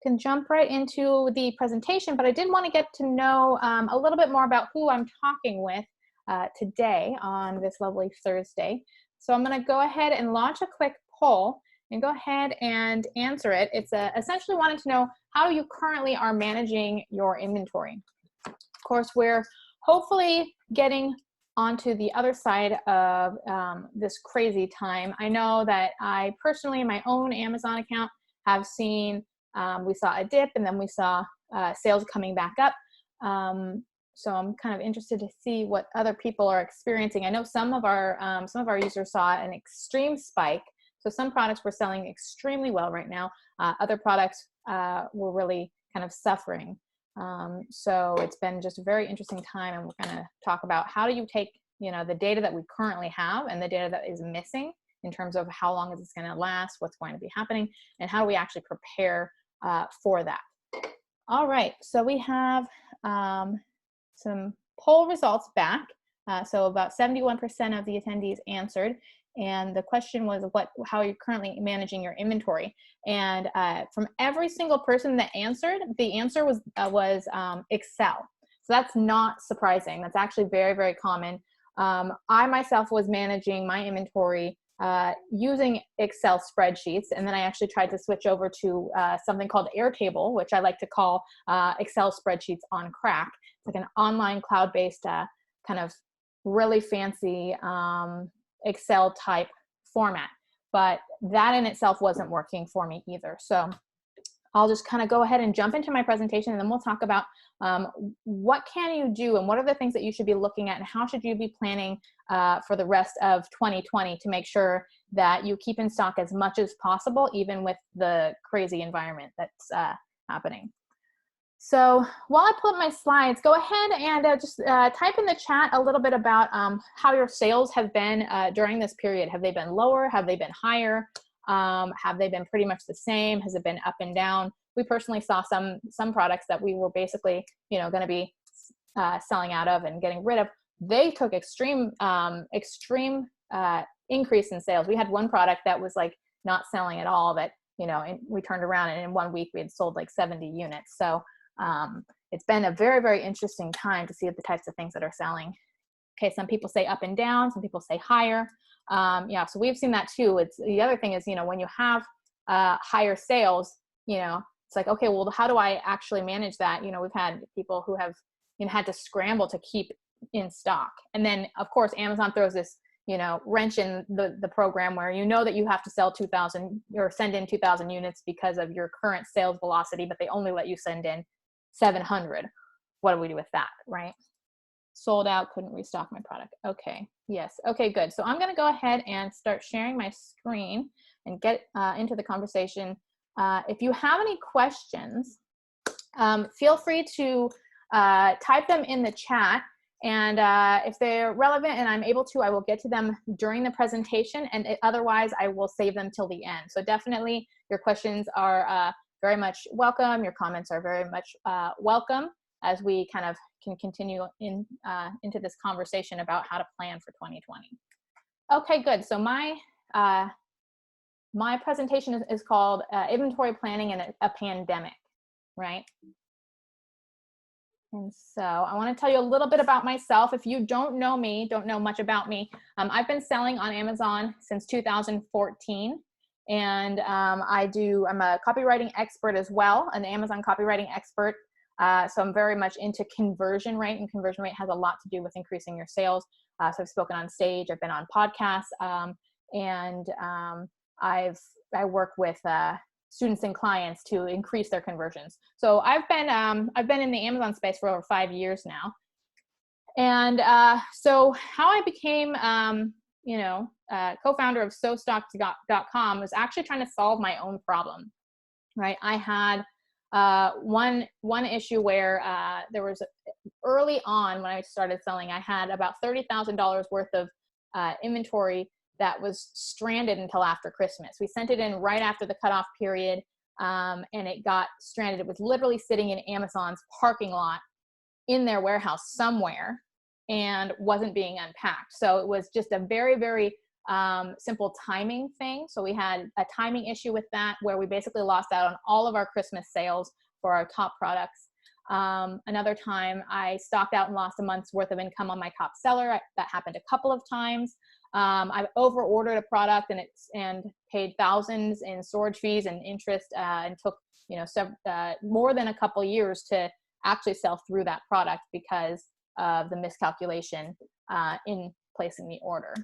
can jump right into the presentation, but I did want to get to know a little bit more about who I'm talking with today on this lovely Thursday. So I'm going to go ahead and launch a quick poll and go ahead and answer it. It's essentially wanting to know how you currently are managing your inventory. Of course, we're hopefully getting onto the other side of this crazy time. I know that I personally, in my own Amazon account, have seen, we saw a dip and then we saw sales coming back up. So I'm kind of interested to see what other people are experiencing. I know some of our users saw an extreme spike. So some products were selling extremely well right now. Other products were really kind of suffering. So it's been just a very interesting time, and we're going to talk about how do you take, the data that we currently have and the data that is missing in terms of how long is this going to last, what's going to be happening, and how do we actually prepare for that. All right, so we have some poll results back. So about 71% of the attendees answered. And the question was, how are you currently managing your inventory? And from every single person that answered, the answer was Excel. So that's not surprising. That's actually very, very common. I myself was managing my inventory using Excel spreadsheets, and then I actually tried to switch over to something called Airtable, which I like to call Excel spreadsheets on crack. It's like an online cloud-based kind of really fancy Excel type format, but that in itself wasn't working for me either. So I'll just kind of go ahead and jump into my presentation, and then we'll talk about what can you do and what are the things that you should be looking at, and how should you be planning for the rest of 2020 to make sure that you keep in stock as much as possible, even with the crazy environment that's happening. So while I pull up my slides, go ahead and just type in the chat a little bit about how your sales have been during this period. Have they been lower? Have they been higher? Have they been pretty much the same? Has it been up and down? We personally saw some products that we were basically, going to be selling out of and getting rid of. They took extreme increase in sales. We had one product that was like not selling at all that, and we turned around and in 1 week we had sold like 70 units. So it's been a very, very interesting time to see the types of things that are selling. Okay, some people say up and down, some people say higher. Yeah, so we've seen that too. It's the other thing is, when you have higher sales, it's like, okay, well, how do I actually manage that? We've had people who have had to scramble to keep in stock. And then of course, Amazon throws this, wrench in the program where that you have to sell 2,000 or send in 2,000 units because of your current sales velocity, but they only let you send in 700. What do we do with that, right? Sold out, couldn't restock my product. Okay, yes, okay, good. So I'm gonna go ahead and start sharing my screen and get into the conversation. If you have any questions, feel free to type them in the chat, and if they're relevant and I'm able to, I will get to them during the presentation, and otherwise I will save them till the end. So definitely your questions are very much welcome. Your comments are very much welcome as we kind of can continue into this conversation about how to plan for 2020. Okay, good. So my presentation is called Inventory Planning in a Pandemic, right? And so I want to tell you a little bit about myself. If you don't know me, don't know much about me, I've been selling on Amazon since 2014. And I'm a copywriting expert as well, an Amazon copywriting expert. So I'm very much into conversion rate, and conversion rate has a lot to do with increasing your sales. So I've spoken on stage, I've been on podcasts, and I work with students and clients to increase their conversions. So I've been in the Amazon space for over 5 years now. And so how I became co-founder of SoStock.com was actually trying to solve my own problem, right? I had one issue where there was early on when I started selling, I had about $30,000 worth of inventory that was stranded until after Christmas. We sent it in right after the cutoff period, and it got stranded. It was literally sitting in Amazon's parking lot in their warehouse somewhere and wasn't being unpacked. So it was just a very, very simple timing thing. So we had a timing issue with that where we basically lost out on all of our Christmas sales for our top products. Another time I stocked out and lost a month's worth of income on my top seller. That happened a couple of times. I've over ordered a product and paid thousands in storage fees and interest, and took, more than a couple years to actually sell through that product because of the miscalculation in placing the order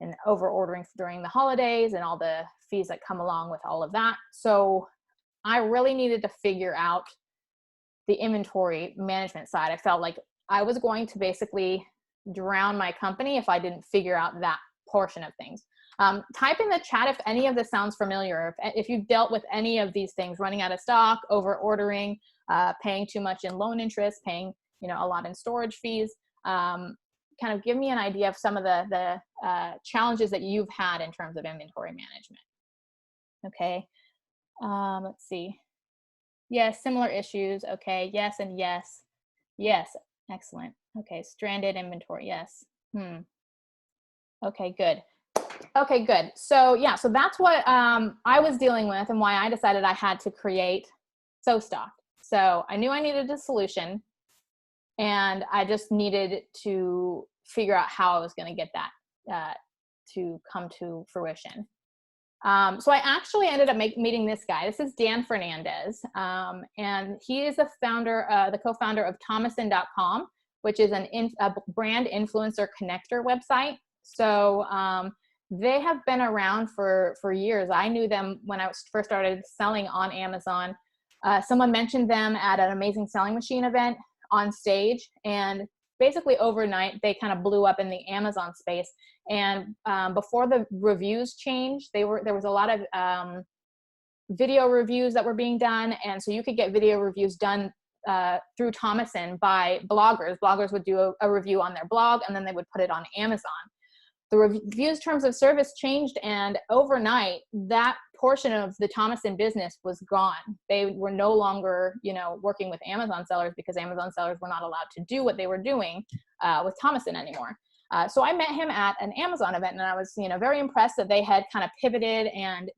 and over ordering during the holidays and all the fees that come along with all of that. So I really needed to figure out the inventory management side. I felt like I was going to basically drown my company if I didn't figure out that portion of things. Type in the chat if any of this sounds familiar, if you've dealt with any of these things: running out of stock, over ordering, paying too much in loan interest, paying a lot in storage fees. Kind of give me an idea of some of the challenges that you've had in terms of inventory management. Okay, let's see. Yes, similar issues. Okay, yes and yes. Yes, excellent. Okay, stranded inventory, yes. Okay, good. Okay, good. So yeah, so that's what I was dealing with and why I decided I had to create SoStock. So I knew I needed a solution, and I just needed to figure out how I was going to get that to come to fruition. So I actually ended up meeting this guy. This is Dan Fernandez, and he is the co-founder of Thomason.com, which is a brand influencer connector website. So they have been around for years. I knew them when I first started selling on Amazon. Someone mentioned them at an Amazing Selling Machine event on stage, and basically overnight they kind of blew up in the Amazon space. And before the reviews changed, there was a lot of video reviews that were being done, and so you could get video reviews done through Thomason by bloggers. Bloggers would do a review on their blog, and then they would put it on Amazon. The reviews terms of service changed, and overnight that portion of the Thomason business was gone. They were no longer, working with Amazon sellers because Amazon sellers were not allowed to do what they were doing with Thomason anymore. So I met him at an Amazon event, and I was, very impressed that they had kind of pivoted and,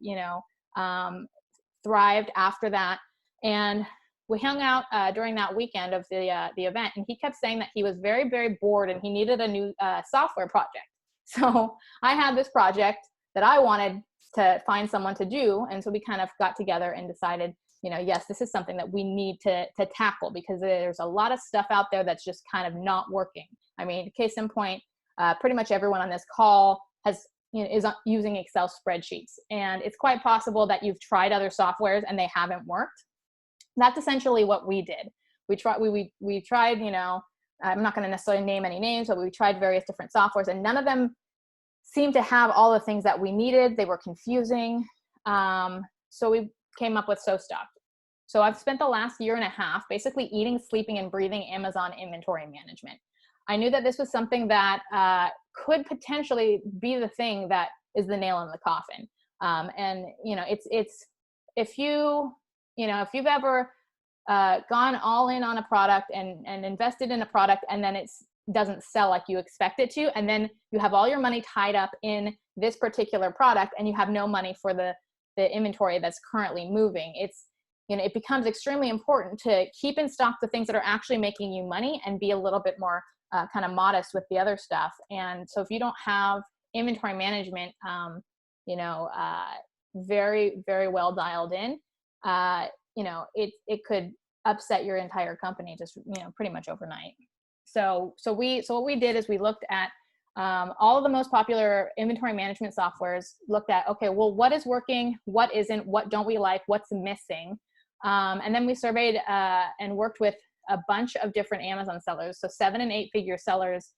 thrived after that. And we hung out during that weekend of the event, and he kept saying that he was very, very bored and he needed a new software project. So I had this project that I wanted to find someone to do. And so we kind of got together and decided, yes, this is something that we need to tackle, because there's a lot of stuff out there that's just kind of not working. I mean, case in point, pretty much everyone on this call is using Excel spreadsheets. And it's quite possible that you've tried other softwares and they haven't worked. That's essentially what we did. We tried, I'm not going to necessarily name any names, but we tried various different softwares, and none of them seemed to have all the things that we needed. They were confusing. So we came up with SoStock. So I've spent the last year and a half basically eating, sleeping, and breathing Amazon inventory management. I knew that this was something that could potentially be the thing that is the nail in the coffin. And it's if you've ever gone all in on a product and invested in a product, and then it doesn't sell like you expect it to, and then you have all your money tied up in this particular product and you have no money for the inventory that's currently moving, it becomes extremely important to keep in stock the things that are actually making you money and be a little bit more kind of modest with the other stuff. And so if you don't have inventory management very, very well dialed in, it could upset your entire company just, pretty much overnight. So what we did is we looked at all of the most popular inventory management softwares, looked at, okay, well, what is working, what isn't, what don't we like, what's missing? And then we surveyed and worked with a bunch of different Amazon sellers. So 7- and 8-figure sellers.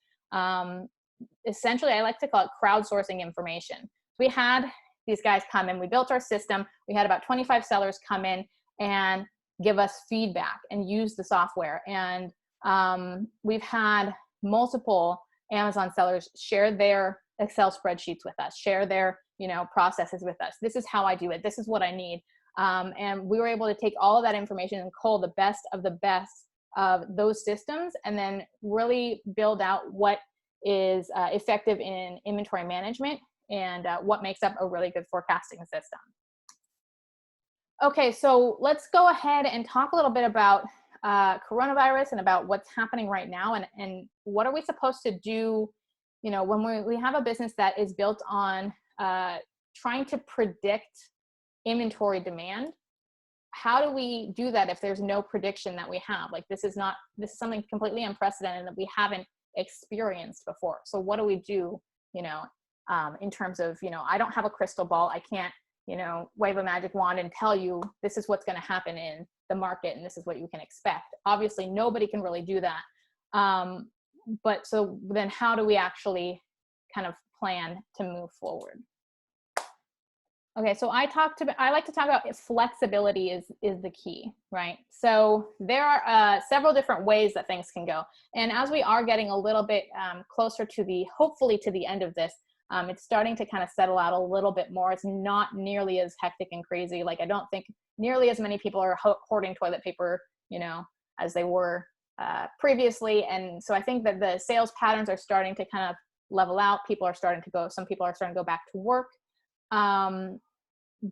Essentially, I like to call it crowdsourcing information. We had these guys come in, we built our system. We had about 25 sellers come in and give us feedback and use the software. And we've had multiple Amazon sellers share their Excel spreadsheets with us, share their, processes with us. This is how I do it. This is what I need. And we were able to take all of that information and cull the best of the best of those systems, and then really build out what is effective in inventory management and what makes up a really good forecasting system. Okay, so let's go ahead and talk a little bit about coronavirus and about what's happening right now, and what are we supposed to do, you know, when we have a business that is built on trying to predict inventory demand. How do we do that if there's no prediction that we have? Like, this is something completely unprecedented that we haven't experienced before. So what do we do, you know, in terms of, you know, I don't have a crystal ball. I can't, you know, wave a magic wand and tell you this is what's going to happen in the market and this is what you can expect. Obviously, nobody can really do that. But so then how do we actually kind of plan to move forward? Okay, so I like to talk about flexibility is the key, right? So there are several different ways that things can go. And as we are getting a little bit closer to hopefully to the end of this, it's starting to kind of settle out a little bit more. It's not nearly as hectic and crazy. Like, I don't think nearly as many people are hoarding toilet paper, you know, as they were previously. And so I think that the sales patterns are starting to kind of level out. Some people are starting to go back to work.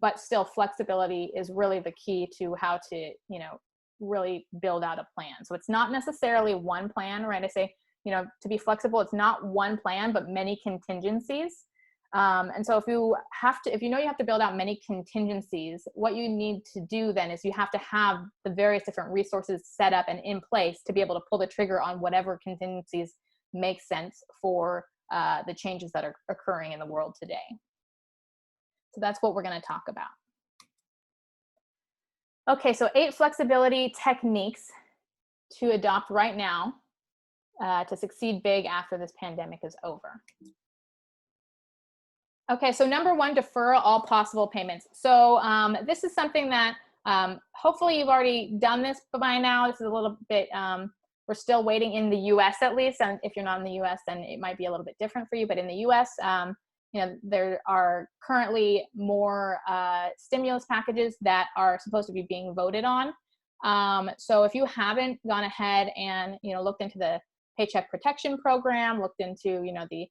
But still, flexibility is really the key to how to, you know, really build out a plan. So it's not necessarily one plan, right? I say, you know, to be flexible, it's not one plan, but many contingencies. And so if you know you have to build out many contingencies, what you need to do then is you have to have the various different resources set up and in place to be able to pull the trigger on whatever contingencies make sense for the changes that are occurring in the world today. So that's what we're going to talk about. Okay, so 8 flexibility techniques to adopt right now to succeed big after this pandemic is over. Okay, so number 1, defer all possible payments. So this is something that hopefully you've already done this by now. This is a little bit, we're still waiting in the US at least. And if you're not in the US, then it might be a little bit different for you. But in the US, you know, there are currently more stimulus packages that are supposed to be being voted on. So if you haven't gone ahead and, you know, looked into the Paycheck Protection Program, looked into, you know, the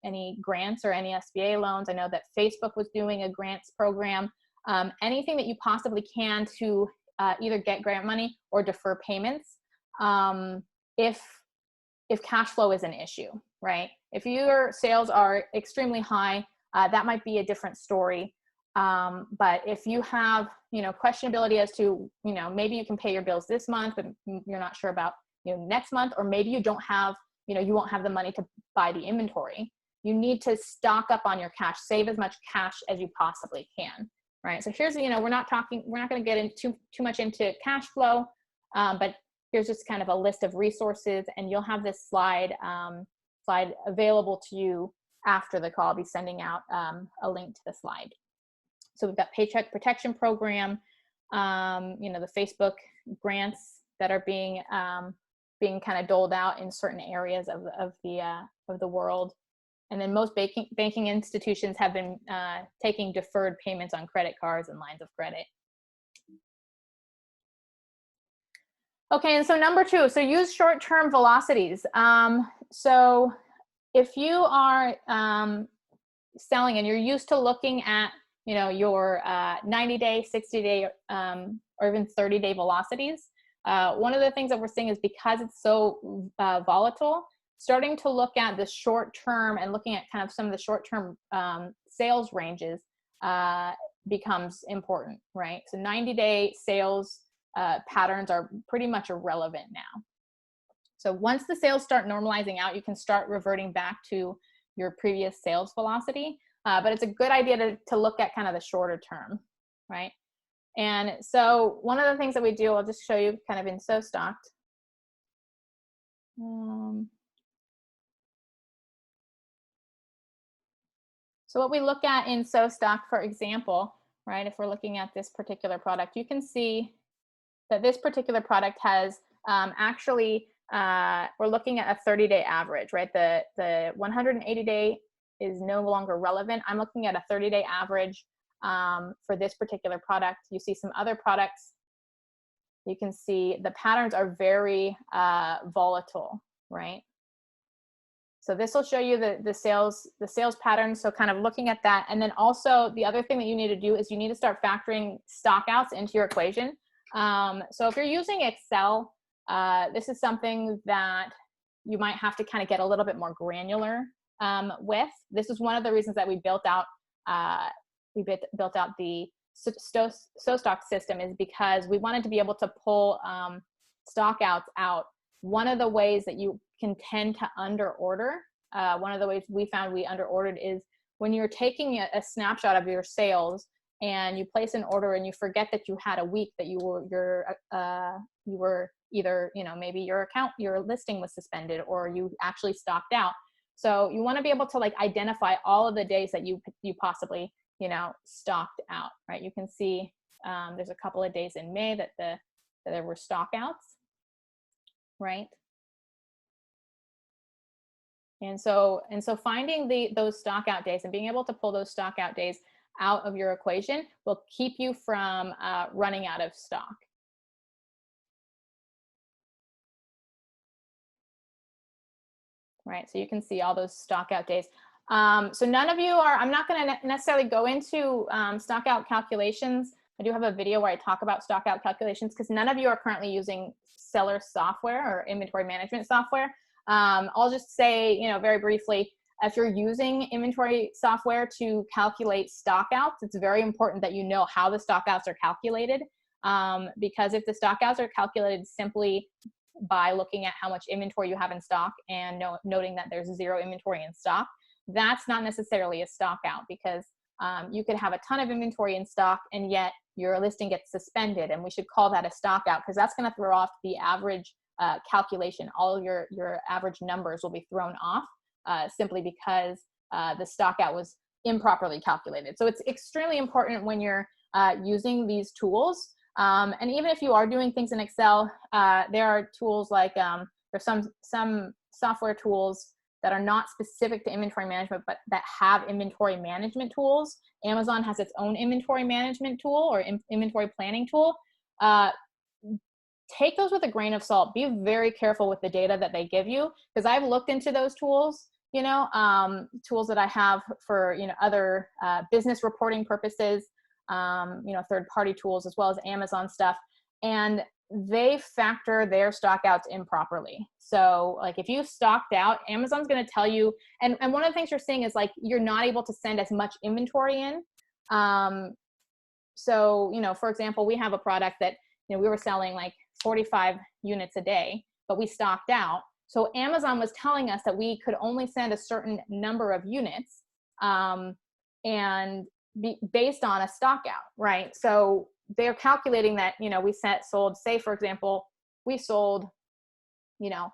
any grants or any SBA loans, I know that Facebook was doing a grants program. Anything that you possibly can to either get grant money or defer payments if cash flow is an issue, right? If your sales are extremely high, that might be a different story. But if you have, you know, questionability as to, you know, maybe you can pay your bills this month, but you're not sure about, you know, next month, or maybe you don't have, you know, you won't have the money to buy the inventory. You need to stock up on your cash, save as much cash as you possibly can, right? So here's, you know, we're not going to get into too much into cash flow, but here's just kind of a list of resources, and you'll have this slide available to you after the call. I'll be sending out a link to the slide. So we've got Paycheck Protection Program, you know, the Facebook grants that are being kind of doled out in certain areas of the world, and then most banking institutions have been taking deferred payments on credit cards and lines of credit. Okay, and so number 2, so use short-term velocities. So if you are selling and you're used to looking at, you know, your 90-day, 60-day, or even 30-day velocities, one of the things that we're seeing is because it's so volatile, starting to look at the short-term and looking at kind of some of the short-term sales ranges becomes important, right? So 90-day sales patterns are pretty much irrelevant now. So once the sales start normalizing out, you can start reverting back to your previous sales velocity. But it's a good idea to look at kind of the shorter term, right? And so one of the things that we do, I'll just show you kind of in SoStocked. So what we look at in SoStock, for example, right, if we're looking at this particular product, you can see that this particular product has actually, we're looking at a 30-day average, right? The 180-day is no longer relevant. I'm looking at a 30-day average for this particular product. You see some other products. You can see the patterns are very volatile, right? So this will show you the sales pattern. So kind of looking at that. And then also the other thing that you need to do is you need to start factoring stockouts into your equation. So if you're using Excel, this is something that you might have to kind of get a little bit more granular with. This is one of the reasons that we built out the stock system, is because we wanted to be able to pull stockouts out. One of the ways that you can tend to under order, one of the ways we found we under ordered, is when you're taking a snapshot of your sales and you place an order and you forget that you had a week that you were either, you know, maybe your listing was suspended or you actually stocked out. So you want to be able to like identify all of the days that you possibly, you know, stocked out, right? You can see there's a couple of days in May that there were stockouts, right? And so finding those stockout days and being able to pull those stockout days out of your equation will keep you from running out of stock. Right, so you can see all those stockout days. So none of you are, I'm not going to necessarily go into stockout calculations. I do have a video where I talk about stockout calculations because none of you are currently using seller software or inventory management software. I'll just say, you know, very briefly, if you're using inventory software to calculate stockouts, it's very important that you know how the stockouts are calculated, because if the stockouts are calculated simply by looking at how much inventory you have in stock and noting that there's 0 inventory in stock, that's not necessarily a stockout, because you could have a ton of inventory in stock and yet your listing gets suspended, and we should call that a stockout because that's going to throw off the average calculation. All of your average numbers will be thrown off simply because the stockout was improperly calculated. So it's extremely important when you're using these tools. And even if you are doing things in Excel, there are tools like, there's some software tools that are not specific to inventory management, but that have inventory management tools. Amazon has its own inventory management tool or inventory planning tool. Take those with a grain of salt. Be very careful with the data that they give you, because I've looked into those tools, you know, tools that I have for, you know, other business reporting purposes, you know, third-party tools as well as Amazon stuff, and they factor their stockouts improperly. So like if you stocked out, Amazon's going to tell you, and one of the things you're seeing is like you're not able to send as much inventory in. So, you know, for example, we have a product that, you know, we were selling like 45 units a day, but we stocked out. So Amazon was telling us that we could only send a certain number of units and based on a stock out, right? So they're calculating that, you know, we sold, say for example, we sold, you know,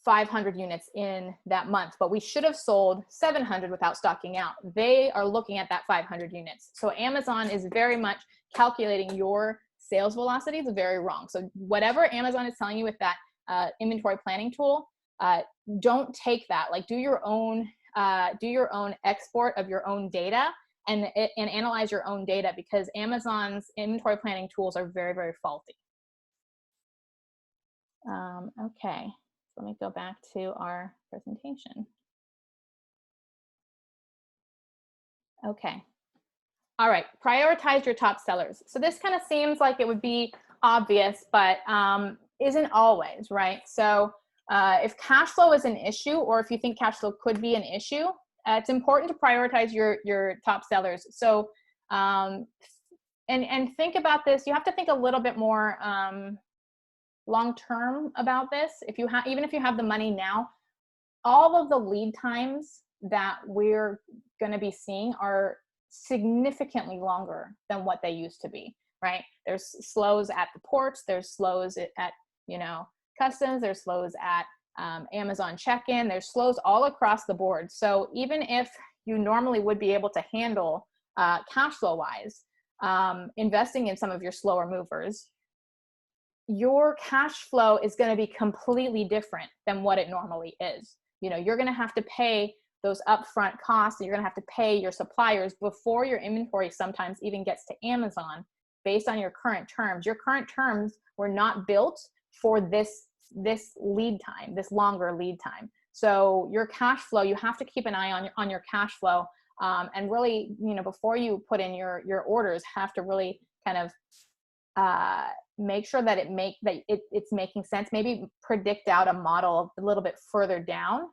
500 units in that month, but we should have sold 700 without stocking out. They are looking at that 500 units. So Amazon is very much calculating your sales velocity is very wrong. So whatever Amazon is telling you with that inventory planning tool, don't take that. Like do your own export of your own data and analyze your own data, because Amazon's inventory planning tools are very, very faulty. Okay, so let me go back to our presentation. Okay. All right, prioritize your top sellers. So this kind of seems like it would be obvious, but isn't always, right? So if cash flow is an issue, or if you think cash flow could be an issue, it's important to prioritize your top sellers. So and think about this. You have to think a little bit more long-term about this. Even if you have the money now, all of the lead times that we're going to be seeing are significantly longer than what they used to be, right? There's slows at the ports, there's slows at, you know, customs, there's slows at Amazon check-in, there's slows all across the board. So even if you normally would be able to handle cash flow wise, investing in some of your slower movers, your cash flow is going to be completely different than what it normally is. You know, you're going to have to pay those upfront costs, and you're going to have to pay your suppliers before your inventory sometimes even gets to Amazon based on your current terms. Your current terms were not built for this lead time, this longer lead time. So your cash flow, you have to keep an eye on your cash flow, and really, you know, before you put in your orders, have to really kind of make sure that it's making sense. Maybe predict out a model a little bit further down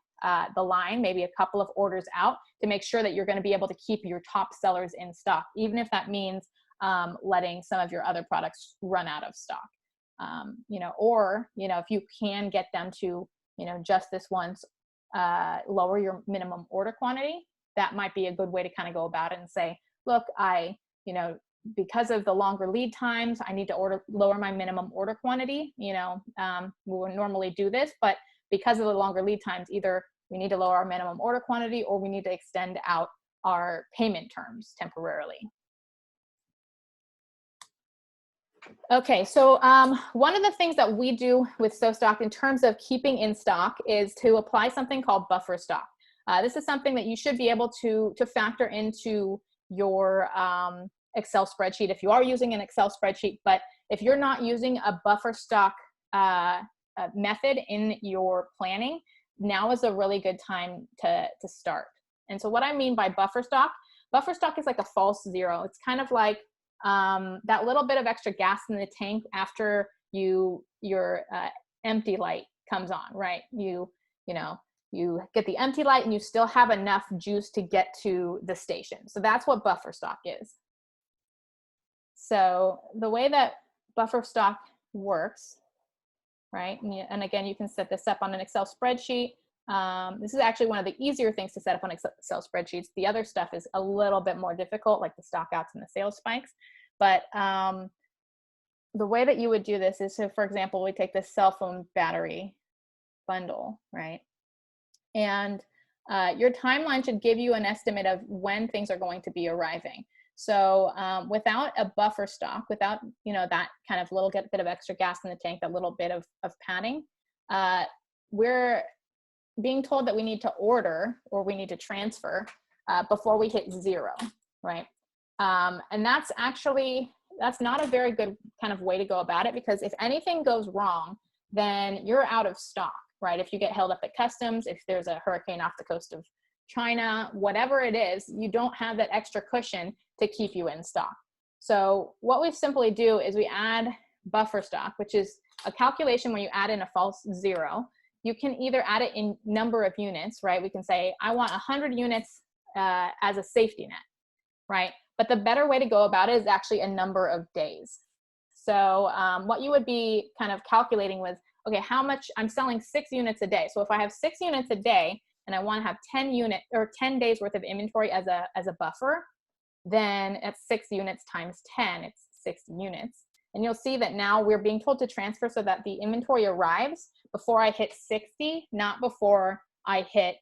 the line, maybe a couple of orders out, to make sure that you're going to be able to keep your top sellers in stock, even if that means letting some of your other products run out of stock. You know, or, you know, if you can get them to, you know, just this once, lower your minimum order quantity, that might be a good way to kind of go about it and say, look, you know, because of the longer lead times, I need to lower my minimum order quantity. You know, we would normally do this, but because of the longer lead times, either we need to lower our minimum order quantity or we need to extend out our payment terms temporarily. Okay, so one of the things that we do with SoStock in terms of keeping in stock is to apply something called buffer stock. This is something that you should be able to factor into your Excel spreadsheet if you are using an Excel spreadsheet. But if you're not using a buffer stock method in your planning, now is a really good time to start. And so what I mean by buffer stock is like a false zero. It's kind of like that little bit of extra gas in the tank after your empty light comes on, right? You get the empty light and you still have enough juice to get to the station. So that's what buffer stock is. So the way that buffer stock works, right? And again, you can set this up on an Excel spreadsheet. This is actually one of the easier things to set up on Excel spreadsheets. The other stuff is a little bit more difficult, like the stock outs and the sales spikes. But the way that you would do this is, so for example, we take this cell phone battery bundle, right? And your timeline should give you an estimate of when things are going to be arriving. So without a buffer stock, without, you know, that kind of little bit of extra gas in the tank, that little bit of padding, we're being told that we need to order or we need to transfer before we hit zero, right? And that's not a very good kind of way to go about it, because if anything goes wrong, then you're out of stock, right? If you get held up at customs, if there's a hurricane off the coast of China, whatever it is, you don't have that extra cushion to keep you in stock. So what we simply do is we add buffer stock, which is a calculation where you add in a false zero. You can either add it in number of units, right? We can say, I want 100 units as a safety net, right? But the better way to go about it is actually a number of days. So what you would be kind of calculating was, okay, how much I'm selling 6 units a day. So if I have 6 units a day and I want to have 10 days worth of inventory as a buffer, then it's 6 units times 10, it's 60 units. And you'll see that now we're being told to transfer so that the inventory arrives before I hit 60, not before I hit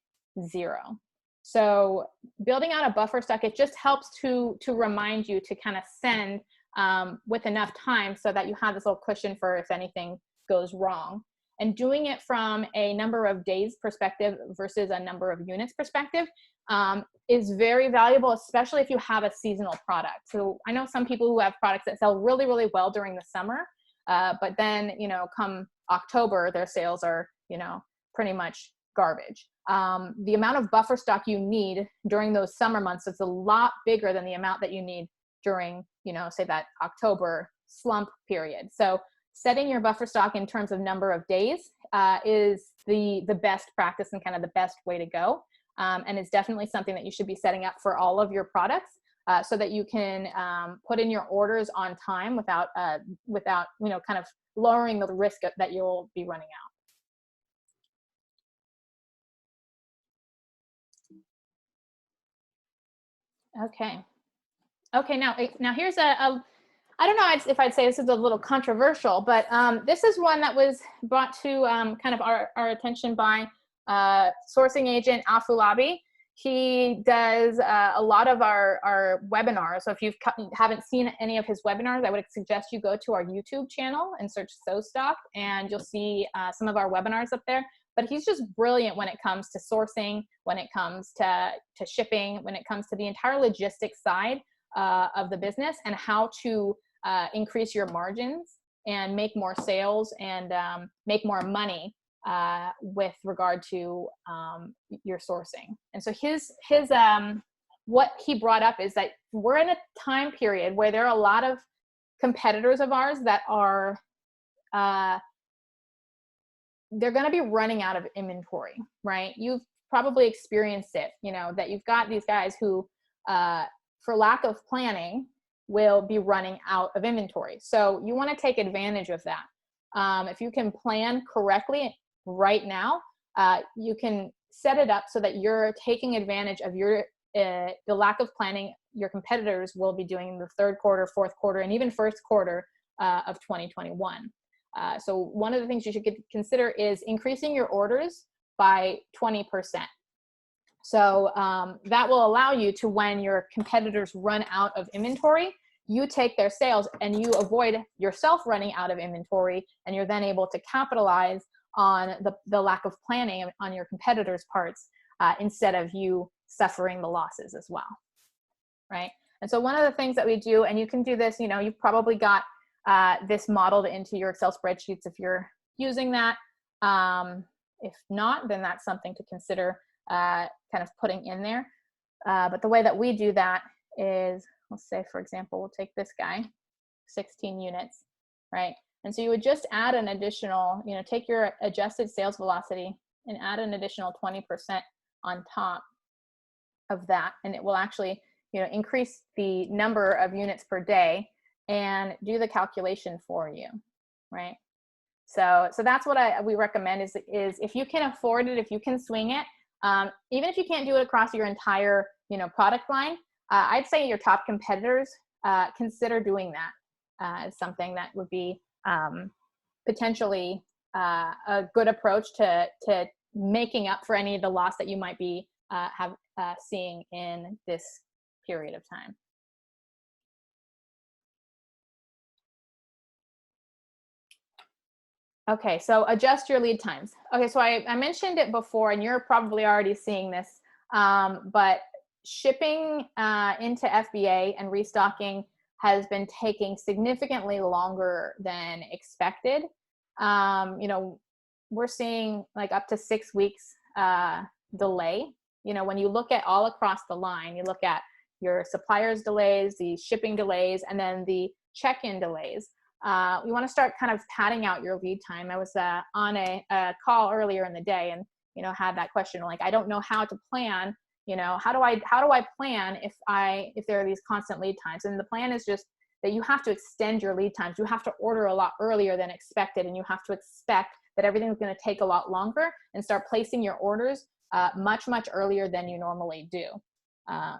0. So building out a buffer stock, it just helps to remind you to kind of send with enough time so that you have this little cushion for if anything goes wrong. And doing it from a number of days perspective versus a number of units perspective is very valuable, especially if you have a seasonal product. So I know some people who have products that sell really, really well during the summer, but then, you know, come October, their sales are, you know, pretty much garbage. The amount of buffer stock you need during those summer months is a lot bigger than the amount that you need during, you know, say that October slump period. So setting your buffer stock in terms of number of days is the best practice and kind of the best way to go. And it's definitely something that you should be setting up for all of your products so that you can put in your orders on time without, you know, kind of lowering the risk that you'll be running out. Okay. Okay, now here's I don't know if I'd say this is a little controversial, but this is one that was brought to kind of our attention by sourcing agent Afulabi. He does a lot of our webinars. So if you haven't seen any of his webinars, I would suggest you go to our YouTube channel and search SoStock, and you'll see some of our webinars up there. But he's just brilliant when it comes to sourcing, when it comes to shipping, when it comes to the entire logistics side of the business and how to increase your margins and make more sales and make more money with regard to your sourcing. And so what he brought up is that we're in a time period where there are a lot of competitors of ours that are they're going to be running out of inventory, right? You've probably experienced it, you know, that you've got these guys who, for lack of planning, will be running out of inventory. So you want to take advantage of that. If you can plan correctly right now, you can set it up so that you're taking advantage of the lack of planning your competitors will be doing in the third quarter, fourth quarter, and even first quarter of 2021. So one of the things you should consider is increasing your orders by 20%. So that will allow you to, when your competitors run out of inventory, you take their sales and you avoid yourself running out of inventory, and you're then able to capitalize on the lack of planning on your competitors' parts instead of you suffering the losses as well, right? And so one of the things that we do, and you can do this, you know, you've probably got this modeled into your Excel spreadsheets if you're using that. If not, then that's something to consider kind of putting in there. But the way that we do that is, let's say, for example, we'll take this guy, 16 units, right? And so you would just add an additional, you know, take your adjusted sales velocity and add an additional 20% on top of that. And it will actually, you know, increase the number of units per day and do the calculation for you, right? So that's what we recommend is if you can afford it, if you can swing it, even if you can't do it across your entire, you know, product line, I'd say your top competitors, consider doing that as something that would be potentially a good approach to making up for any of the loss that you might be seeing in this period of time. Okay, so adjust your lead times. Okay, so I mentioned it before, and you're probably already seeing this, but shipping into FBA and restocking has been taking significantly longer than expected. You know, we're seeing like up to 6 weeks delay. You know, when you look at all across the line, you look at your suppliers' delays, the shipping delays, and then the check-in delays. You want to start kind of padding out your lead time. I was on a call earlier in the day, and you know, had that question like, I don't know how to plan. You know, how do I plan if there are these constant lead times? And the plan is just that you have to extend your lead times. You have to order a lot earlier than expected, and you have to expect that everything's going to take a lot longer, and start placing your orders much earlier than you normally do.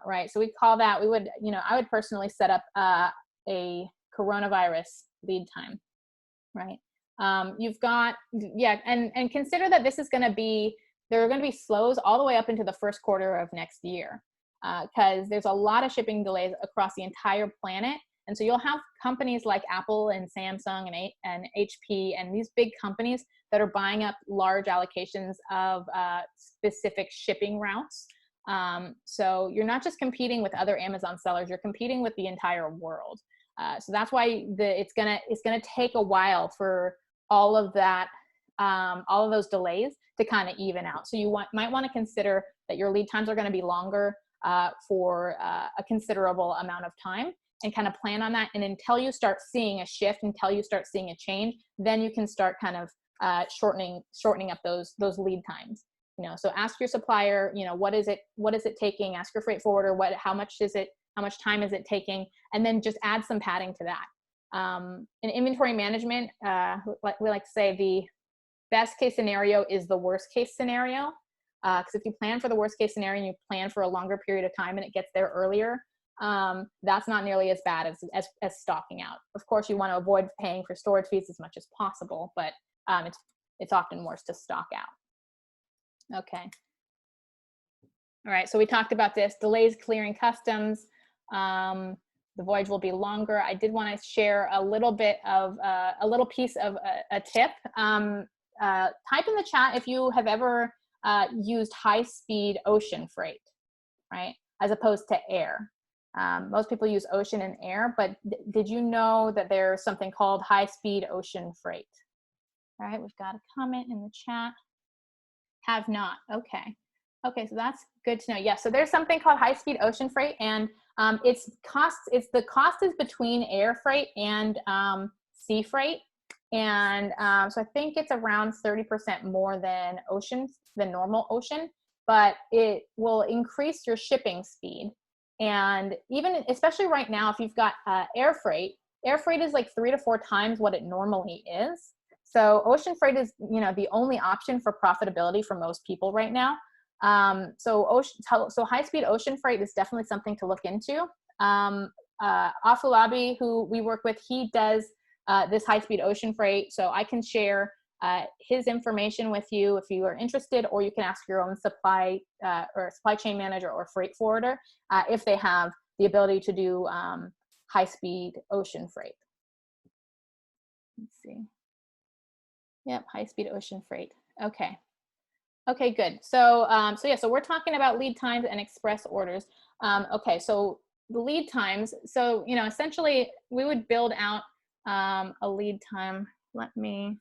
Right. So we call that, I would personally set up a coronavirus lead time, right? You've got, and consider that this is going to be, there are going to be slows all the way up into the first quarter of next year, because there's a lot of shipping delays across the entire planet. And so you'll have companies like Apple and Samsung and HP and these big companies that are buying up large allocations of specific shipping routes. So you're not just competing with other Amazon sellers, you're competing with the entire world. So that's why it's gonna take a while for all of that, all of those delays to kind of even out. So you might want to consider that your lead times are going to be longer for a considerable amount of time, and kind of plan on that. And until you start seeing a shift, until you start seeing a change, then you can start kind of shortening up those lead times. You know, so ask your supplier, you know, what is it taking? Ask your freight forwarder, how much time is it taking? And then just add some padding to that. In inventory management, we like to say the best case scenario is the worst case scenario. Because if you plan for the worst case scenario and you plan for a longer period of time and it gets there earlier, that's not nearly as bad as stocking out. Of course, you want to avoid paying for storage fees as much as possible, but it's often worse to stock out. Okay. All right, so we talked about this, delays clearing customs. The voyage will be longer. I did want to share a little bit of a little piece of a tip. Type in the chat if you have ever used high-speed ocean freight, right, as opposed to air. Most people use ocean and air, but did you know that there's something called high-speed ocean freight? All right, we've got a comment in the chat. Have not. Okay. Okay, so that's good to know. Yeah, so there's something called high-speed ocean freight, and the cost is between air freight and sea freight, and so I think it's around 30% more than normal ocean, but it will increase your shipping speed. And even, especially right now, if you've got air freight is like 3 to 4 times what it normally is. So ocean freight is, the only option for profitability for most people right now. So high-speed ocean freight is definitely something to look into. Afolabi, who we work with, he does this high-speed ocean freight. So I can share his information with you if you are interested, or you can ask your own supply chain manager or freight forwarder if they have the ability to do high-speed ocean freight. Let's see. Yep, high-speed ocean freight. Okay. Okay, good. So, so we're talking about lead times and express orders. Okay, so the lead times. So, essentially, we would build out a lead time. Let me.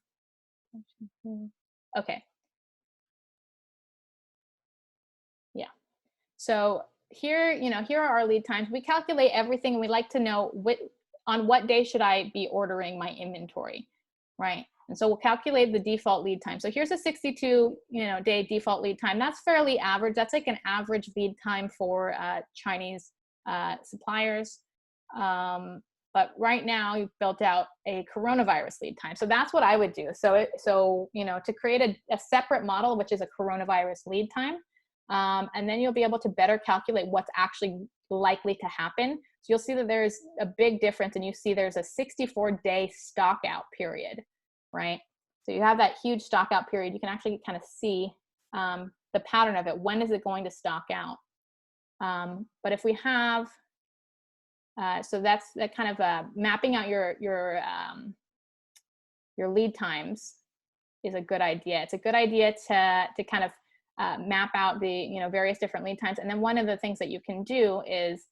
Okay. Yeah. So here, here are our lead times. We calculate everything, and we like to know on what day should I be ordering my inventory, right? And so we'll calculate the default lead time. So here's a 62, day default lead time. That's fairly average. That's like an average lead time for Chinese suppliers. But right now you've built out a coronavirus lead time. So that's what I would do. So to create a separate model, which is a coronavirus lead time, and then you'll be able to better calculate what's actually likely to happen. So you'll see that there's a big difference, and you see there's a 64-day stock out period, right? So you have that huge stock out period. You can actually kind of see the pattern of it. When is it going to stock out? But if we have, so that's that kind of mapping out your lead times is a good idea. It's a good idea to kind of map out the various different lead times. And then one of the things that you can do is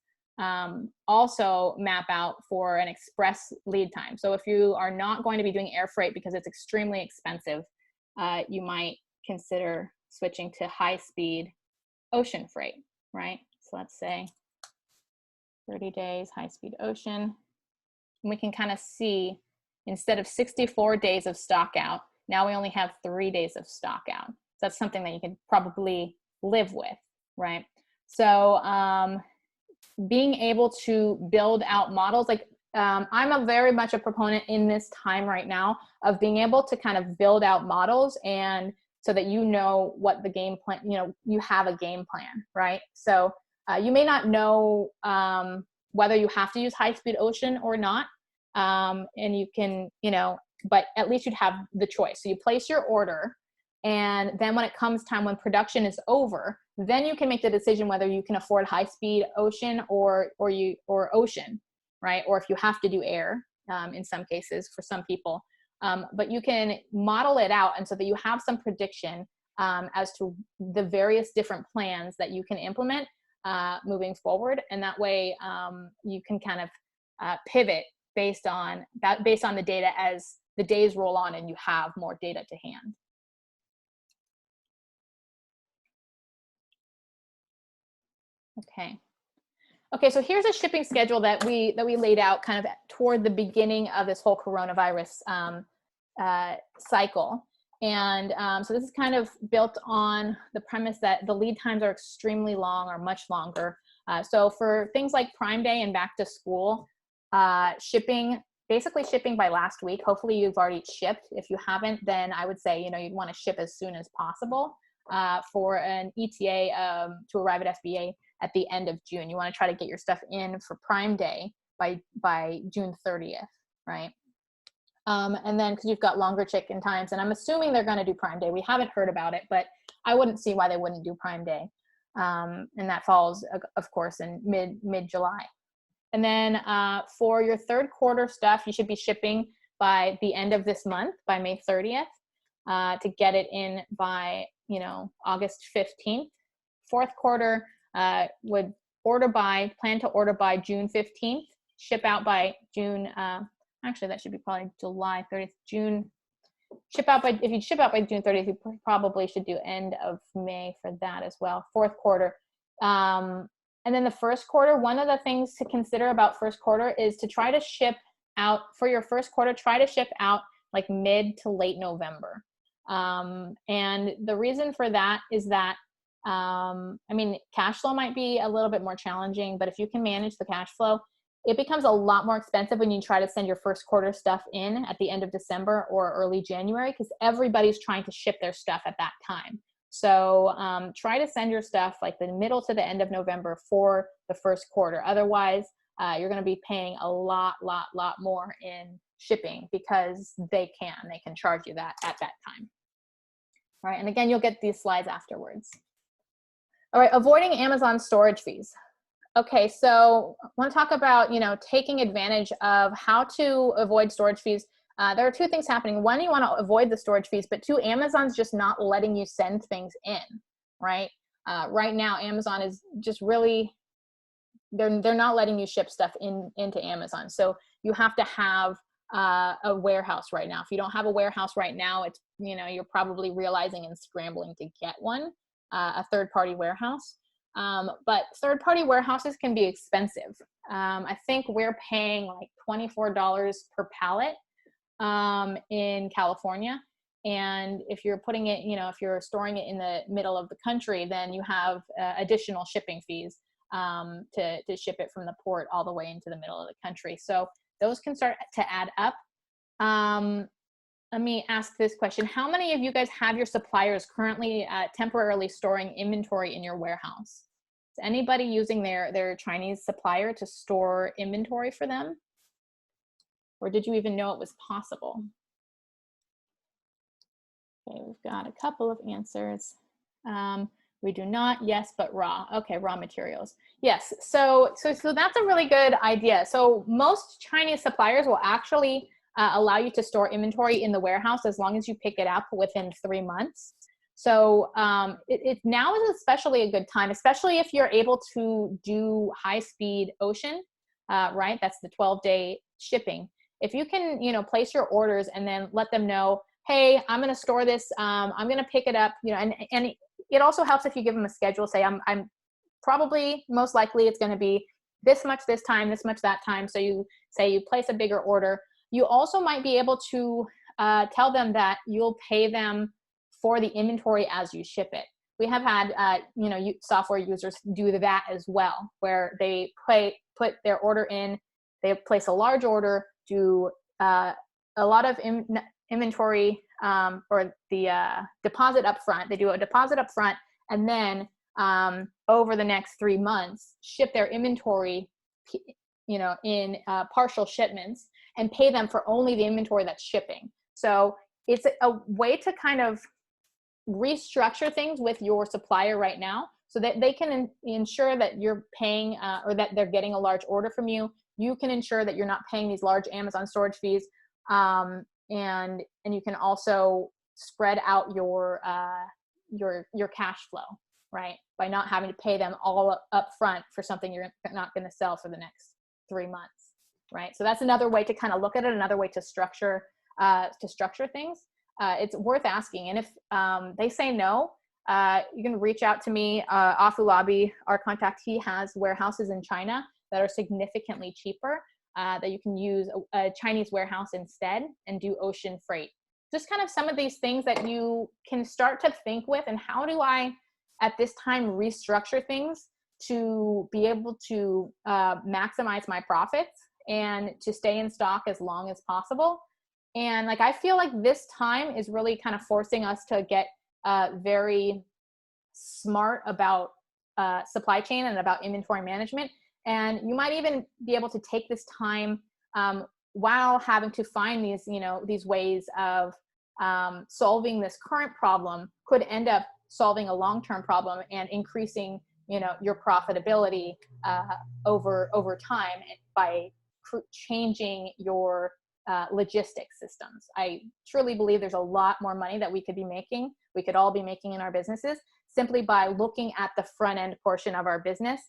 also map out for an express lead time. So if you are not going to be doing air freight because it's extremely expensive, you might consider switching to high-speed ocean freight, right? So let's say 30 days high-speed ocean. And we can kind of see, instead of 64 days of stock out, now we only have 3 days of stock out. So that's something that you can probably live with, right? So being able to build out models, like I'm very much a proponent in this time right now of being able to kind of build out models, and so that what the game plan, you have a game plan, right? So you may not know whether you have to use high-speed ocean or not, and you can, but at least you'd have the choice. So you place your order, and then when it comes time, when production is over, then you can make the decision whether you can afford high-speed ocean or ocean, right? Or if you have to do air in some cases for some people. But you can model it out, and so that you have some prediction as to the various different plans that you can implement moving forward. And that way you can kind of pivot based on the data as the days roll on and you have more data to hand. Okay, so here's a shipping schedule that we laid out kind of toward the beginning of this whole coronavirus cycle. And so this is kind of built on the premise that the lead times are extremely long, or much longer. So for things like Prime Day and back to school, basically shipping by last week. Hopefully you've already shipped. If you haven't, then I would say, you'd want to ship as soon as possible for an ETA to arrive at FBA at the end of June. You want to try to get your stuff in for Prime Day by June 30th, right? And then because you've got longer check-in times, and I'm assuming they're going to do Prime Day. We haven't heard about it, but I wouldn't see why they wouldn't do Prime Day. And that falls, of course, in mid-July. And then for your third quarter stuff, you should be shipping by the end of this month, by May 30th, to get it in by August 15th. Fourth quarter would plan to order by June 15th, ship out by June. Actually, that should be probably July 30th. ship out by, if you ship out by June 30th, you probably should do end of May for that as well, fourth quarter. And then the first quarter, one of the things to consider about first quarter is to try to ship out for your first quarter, try to ship out like mid to late November. And the reason for that is that, I mean, cash flow might be a little bit more challenging, but if you can manage the cash flow, it becomes a lot more expensive when you try to send your first quarter stuff in at the end of December or early January, because everybody's trying to ship their stuff at that time. So try to send your stuff like the middle to the end of November for the first quarter. Otherwise, you're going to be paying a lot more in shipping because they can charge you that at that time. All right, and again, you'll get these slides afterwards. All right, avoiding Amazon storage fees. Okay, so I want to talk about, taking advantage of how to avoid storage fees. There are two things happening. One, you want to avoid the storage fees, but two, Amazon's just not letting you send things in, right? Right now, Amazon is just really, they're not letting you ship stuff into Amazon. So you have to have a warehouse right now. If you don't have a warehouse right now, it's, you're probably realizing and scrambling to get one, a third-party warehouse. But third-party warehouses can be expensive. I think we're paying like $24 per pallet in California. And if you're putting it, if you're storing it in the middle of the country, then you have additional shipping fees to ship it from the port all the way into the middle of the country. So those can start to add up. Let me ask this question. How many of you guys have your suppliers currently temporarily storing inventory in your warehouse? Is anybody using their Chinese supplier to store inventory for them? Or did you even know it was possible? Okay, we've got a couple of answers. We do not, yes, but raw. Okay, raw materials. Yes, so that's a really good idea. So most Chinese suppliers will actually allow you to store inventory in the warehouse as long as you pick it up within 3 months. So it now is especially a good time, especially if you're able to do high-speed ocean, right? That's the 12-day shipping. If you can, place your orders and then let them know, hey, I'm going to store this. I'm going to pick it up, and it also helps if you give them a schedule. Say, I'm probably, most likely, it's going to be this much this time, this much that time. So you say you place a bigger order. You also might be able to tell them that you'll pay them for the inventory as you ship it. We have had, software users do that as well, where they put their order in, they place a large order, do a lot of inventory or the deposit up front. They do a deposit up front, and then over the next 3 months, ship their inventory, in partial shipments, and pay them for only the inventory that's shipping. So it's a way to kind of restructure things with your supplier right now so that they can ensure that you're paying or that they're getting a large order from you. You can ensure that you're not paying these large Amazon storage fees, and you can also spread out your cash flow, right? By not having to pay them all up front for something you're not going to sell for the next 3 months, right? So that's another way to kind of look at it, another way to structure things. It's worth asking. And if they say no, you can reach out to me, Afulabi, our contact. He has warehouses in China that are significantly cheaper, that you can use a Chinese warehouse instead and do ocean freight. Just kind of some of these things that you can start to think with, and how do I, at this time, restructure things to be able to maximize my profits and to stay in stock as long as possible. And I feel like this time is really kind of forcing us to get very smart about supply chain and about inventory management. And you might even be able to take this time while having to find these ways of solving this current problem, could end up solving a long-term problem and increasing your profitability over time by changing your logistics systems. I truly believe there's a lot more money that we could all be making in our businesses, simply by looking at the front end portion of our business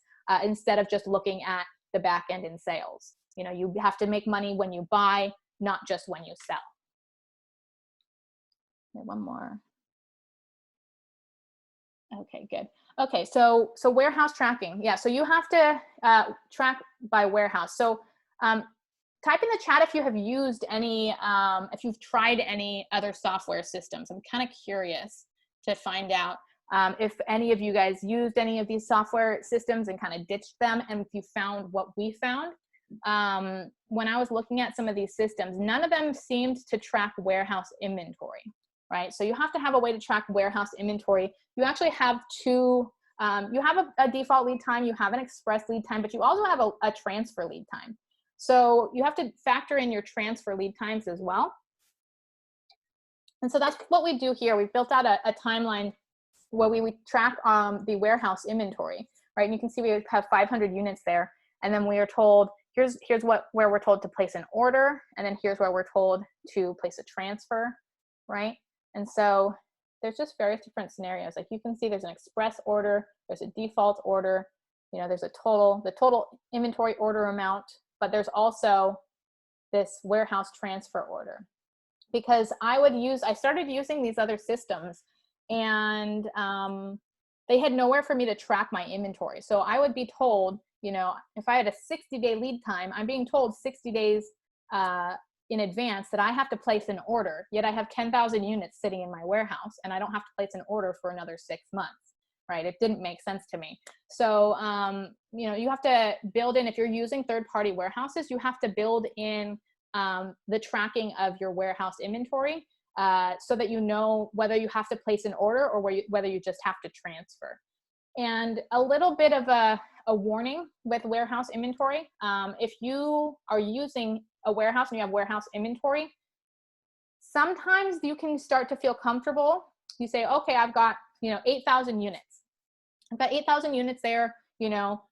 instead of just looking at the back end in sales. You have to make money when you buy, not just when you sell. one more. Okay, good. Okay, so warehouse tracking. Yeah, so you have to track by warehouse. So type in the chat if you have used any, if you've tried any other software systems. I'm kind of curious to find out if any of you guys used any of these software systems and kind of ditched them, and if you found what we found. When I was looking at some of these systems, none of them seemed to track warehouse inventory, right? So you have to have a way to track warehouse inventory. You actually have two, you have a default lead time, you have an express lead time, but you also have a transfer lead time. So you have to factor in your transfer lead times as well. And so that's what we do here. We've built out a timeline where we track the warehouse inventory, right? And you can see we have 500 units there. And then we are told, here's where we're told to place an order. And then here's where we're told to place a transfer, right? And so there's just various different scenarios. Like you can see there's an express order, there's a default order, you know, there's the total inventory order amount, but there's also this warehouse transfer order. Because I started using these other systems, and they had nowhere for me to track my inventory. So I would be told, you know, if I had a 60-day lead time, I'm being told 60 days in advance that I have to place an order, yet I have 10,000 units sitting in my warehouse and I don't have to place an order for another 6 months, right? It didn't make sense to me. So, you know, you have to build in, if you're using third-party warehouses, you have to build in the tracking of your warehouse inventory so that you know whether you have to place an order or whether you just have to transfer. And a little bit of a warning with warehouse inventory. If you are using a warehouse and you have warehouse inventory, sometimes you can start to feel comfortable. You say, okay, I've got, you know, 8,000 units. I've got 8,000 units there, you know,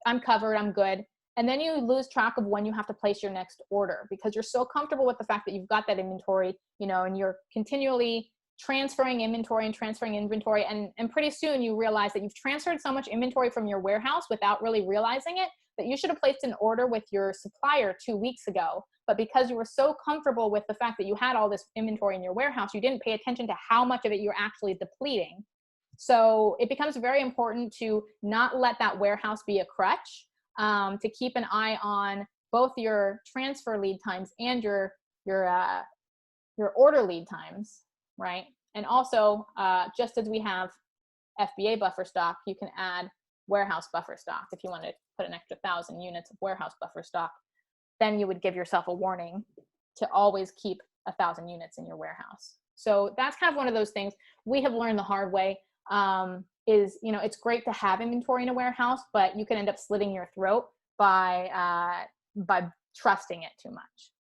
I'm covered, I'm good. And then you lose track of when you have to place your next order because you're so comfortable with the fact that you've got that inventory, you know, and you're continually transferring inventory. And pretty soon you realize that you've transferred so much inventory from your warehouse without really realizing it, that you should have placed an order with your supplier 2 weeks ago. But because you were so comfortable with the fact that you had all this inventory in your warehouse, you didn't pay attention to how much of it you're actually depleting. So it becomes very important to not let that warehouse be a crutch, to keep an eye on both your transfer lead times and your order lead times, right? And also, just as we have FBA buffer stock, you can add warehouse buffer stock. If you want to put an extra 1,000 units of warehouse buffer stock, then you would give yourself a warning to always keep 1,000 units in your warehouse. So that's kind of one of those things we have learned the hard way. Is, you know, it's great to have inventory in a warehouse, but you can end up slitting your throat by trusting it too much.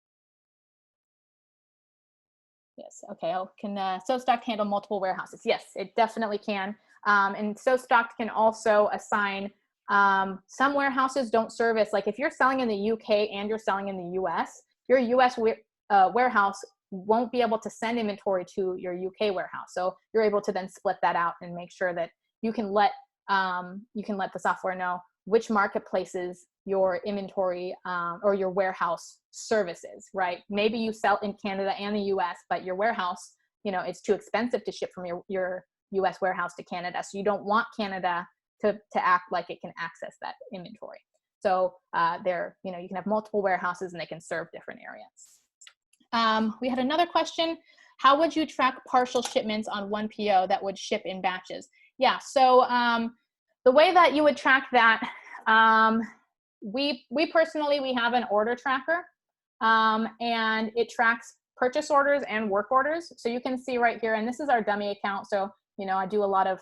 Yes. Okay. Can SoStock handle multiple warehouses? Yes, it definitely can. And SoStock can also assign, some warehouses don't service, like if you're selling in the UK and you're selling in the US, your US warehouse won't be able to send inventory to your UK warehouse. So you're able to then split that out and make sure that you can let the software know which marketplaces your inventory or your warehouse services, right? Maybe you sell in Canada and the US, but your warehouse, you know, it's too expensive to ship from your US warehouse to Canada. So you don't want Canada to act like it can access that inventory. So you know, you can have multiple warehouses and they can serve different areas. We had another question. How would you track partial shipments on one PO that would ship in batches? Yeah, so the way that you would track that, we personally, we have an order tracker, and it tracks purchase orders and work orders. So you can see right here, and this is our dummy account. So, you know, I do a lot of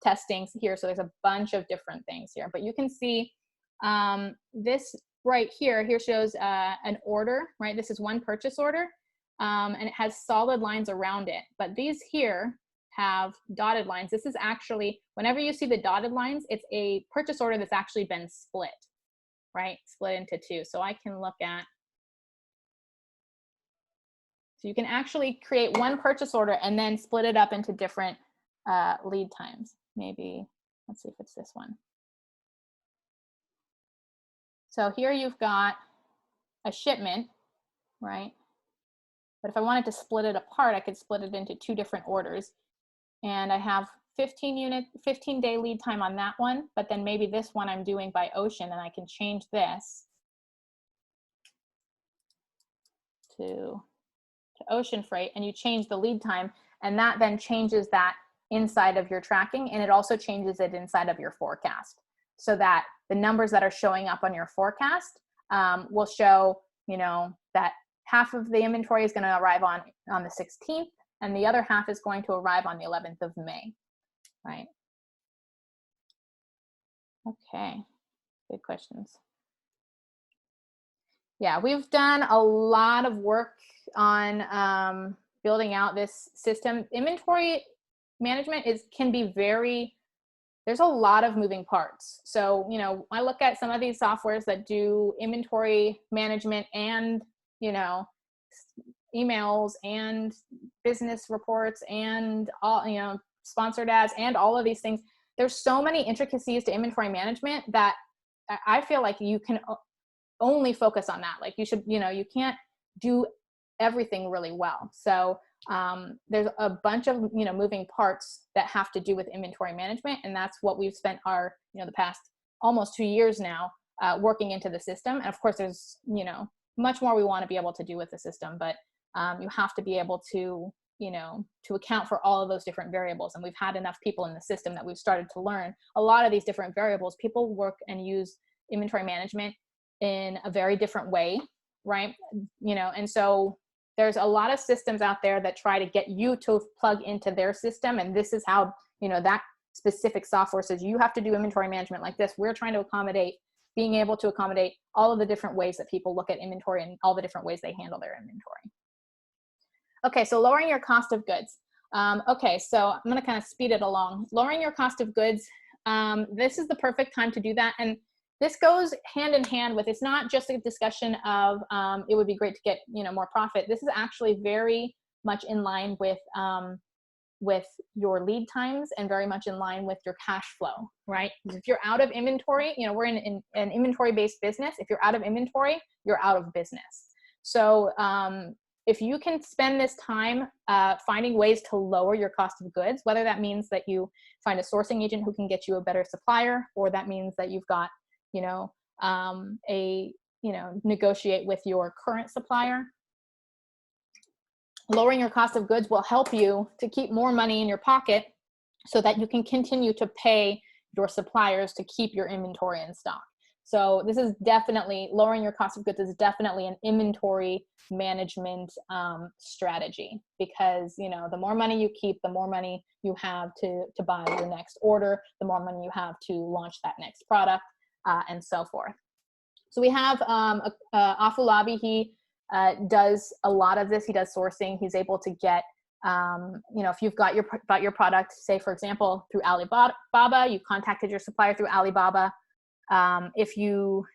testings here. So there's a bunch of different things here, but you can see this right here shows an order, right? This is one purchase order, and it has solid lines around it. But these here have dotted lines. This is actually, whenever you see the dotted lines, it's a purchase order that's actually been split, right? Split into two. So I can look at, so you can actually create one purchase order and then split it up into different lead times. Maybe, let's see if it's this one. So here you've got a shipment, right? But if I wanted to split it apart, I could split it into 2 different orders. And I have 15-day lead time on that one, but then maybe this one I'm doing by ocean, and I can change this to ocean freight, and you change the lead time, and that then changes that inside of your tracking, and it also changes it inside of your forecast, so that the numbers that are showing up on your forecast will show, you know, that half of the inventory is going to arrive on the 16th, and the other half is going to arrive on the 11th of May, right? Okay, good questions. Yeah, we've done a lot of work on building out this system. Inventory management can be there's a lot of moving parts. So, you know, I look at some of these softwares that do inventory management and, you know, emails and business reports and all, you know, sponsored ads and all of these things. There's so many intricacies to inventory management that I feel like you can only focus on that. Like you should, you know, you can't do everything really well. So there's a bunch of, you know, moving parts that have to do with inventory management. And that's what we've spent our, you know, the past almost 2 years now working into the system. And of course there's, you know, much more we want to be able to do with the system, but you have to be able to, you know, to account for all of those different variables. And we've had enough people in the system that we've started to learn a lot of these different variables. People work and use inventory management in a very different way, right? You know, and so there's a lot of systems out there that try to get you to plug into their system. And this is how, you know, that specific software says you have to do inventory management like this. We're trying to accommodate, being able to accommodate all of the different ways that people look at inventory and all the different ways they handle their inventory. Okay, so lowering your cost of goods. Okay, so I'm gonna kind of speed it along. Lowering your cost of goods, this is the perfect time to do that. And this goes hand in hand with, it's not just a discussion of it would be great to get, you know, more profit. This is actually very much in line with your lead times and very much in line with your cash flow, right? If you're out of inventory, you know, we're in an inventory-based business. If you're out of inventory, you're out of business. So if you can spend this time finding ways to lower your cost of goods, whether that means that you find a sourcing agent who can get you a better supplier, or that means that you've got, you know, negotiate with your current supplier. Lowering your cost of goods will help you to keep more money in your pocket so that you can continue to pay your suppliers to keep your inventory in stock. So this is definitely, lowering your cost of goods is definitely an inventory management strategy, because, you know, the more money you keep, the more money you have to buy your next order, the more money you have to launch that next product, and so forth. So we have Afolabi. He does a lot of this. He does sourcing. He's able to get, you know, if you've got your product, say for example, through Alibaba, you contacted your supplier through Alibaba. If you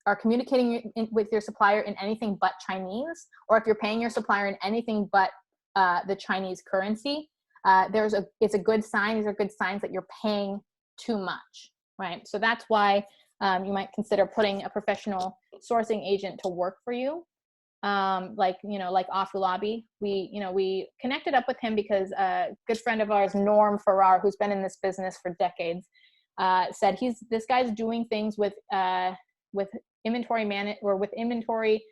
are communicating with your supplier in anything but Chinese, or if you're paying your supplier in anything but the Chinese currency, it's a good sign. These are good signs that you're paying too much, right? So that's why you might consider putting a professional sourcing agent to work for you. Like Afolabi, we connected up with him because a good friend of ours, Norm Farrar, who's been in this business for decades, said this guy's doing things with inventory inventory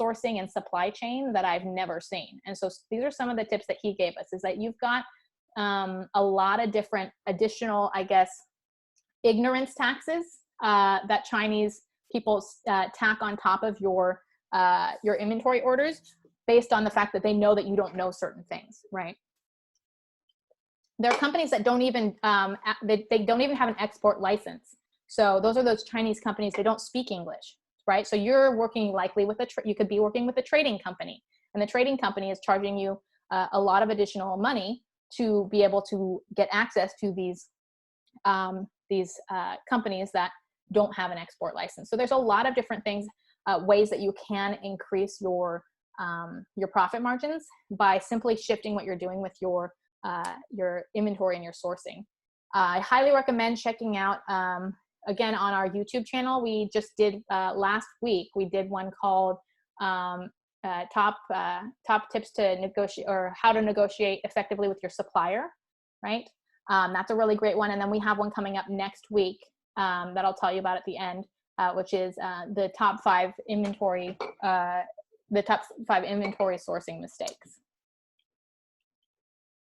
sourcing and supply chain that I've never seen. And so these are some of the tips that he gave us, is that you've got a lot of different additional, I guess, ignorance taxes that Chinese people tack on top of your inventory orders, based on the fact that they know that you don't know certain things, right? There are companies that don't even they don't even have an export license. So those are those Chinese companies. They don't speak English, right? So you're working likely with you could be working with a trading company, and the trading company is charging you a lot of additional money to be able to get access to these companies that don't have an export license. So there's a lot of different things, ways that you can increase your profit margins by simply shifting what you're doing with your inventory and your sourcing. I highly recommend checking out, again, on our YouTube channel. We just did, last week, we did one called top tips to negotiate, or how to negotiate effectively with your supplier, right? That's a really great one. And then we have one coming up next week that I'll tell you about at the end, which is the top 5 inventory sourcing mistakes.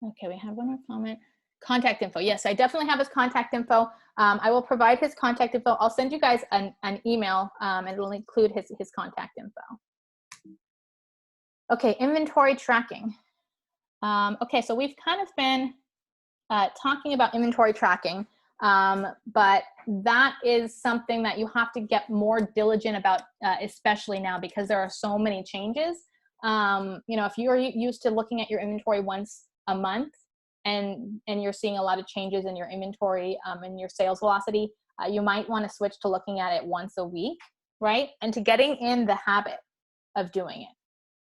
Okay, we have one more comment. Contact info. Yes, I definitely have his contact info. I will provide his contact info. I'll send you guys an email, and it'll include his contact info. Okay, inventory tracking. Okay, so we've kind of been talking about inventory tracking, but that is something that you have to get more diligent about, especially now because there are so many changes. You know, if you're used to looking at your inventory once a month, and you're seeing a lot of changes in your inventory and your sales velocity, you might want to switch to looking at it once a week, right? And to getting in the habit of doing it.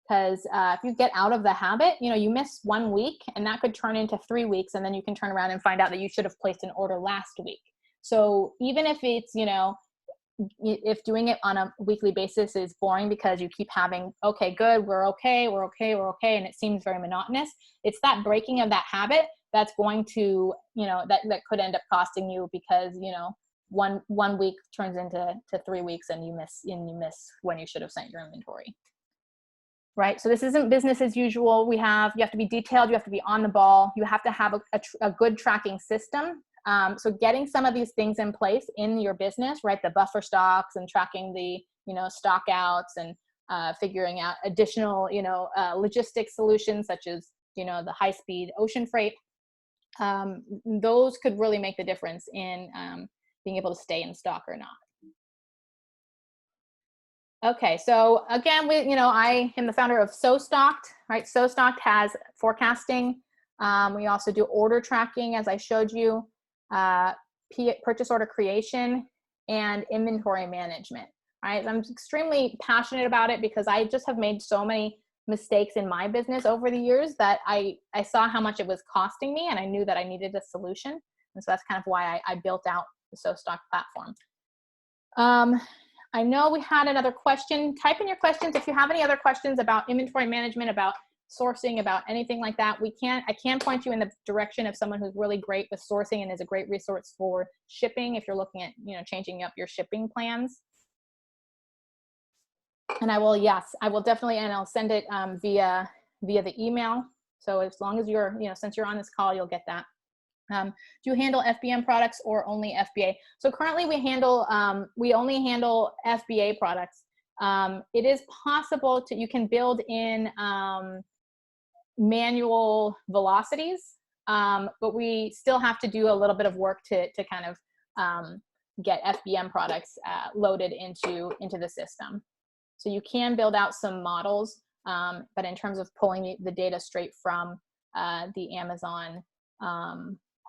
Because if you get out of the habit, you know, you miss 1 week and that could turn into 3 weeks, and then you can turn around and find out that you should have placed an order last week. So even if it's, you know, if doing it on a weekly basis is boring because you keep having, okay, good, we're okay, and it seems very monotonous, it's that breaking of that habit that's going to, you know, that could end up costing you, because, you know, one week turns into 3 weeks and you miss when you should have sent your inventory. Right, so this isn't business as usual. You have to be detailed, you have to be on the ball, you have to have a good tracking system. So getting some of these things in place in your business, right? The buffer stocks and tracking the, you know, stock outs, and figuring out additional, you know, logistics solutions such as, you know, the high-speed ocean freight. Those could really make the difference in being able to stay in stock or not. Okay, so again, I am the founder of SoStocked, right? SoStocked has forecasting. We also do order tracking, as I showed you, purchase order creation, and inventory management, right? I'm extremely passionate about it because I just have made so many mistakes in my business over the years that I saw how much it was costing me, and I knew that I needed a solution. And so that's kind of why I built out the SoStocked platform. I know we had another question. Type in your questions if you have any other questions about inventory management, about sourcing, about anything like that. I can point you in the direction of someone who's really great with sourcing and is a great resource for shipping if you're looking at, you know, changing up your shipping plans. And I will definitely, and I'll send it via the email. So as long as you're, you know, since you're on this call, you'll get that. Do you handle FBM products or only FBA? So currently we only handle FBA products. It is possible you can build in manual velocities, but we still have to do a little bit of work to kind of get FBM products loaded into the system. So you can build out some models, but in terms of pulling the data straight from the Amazon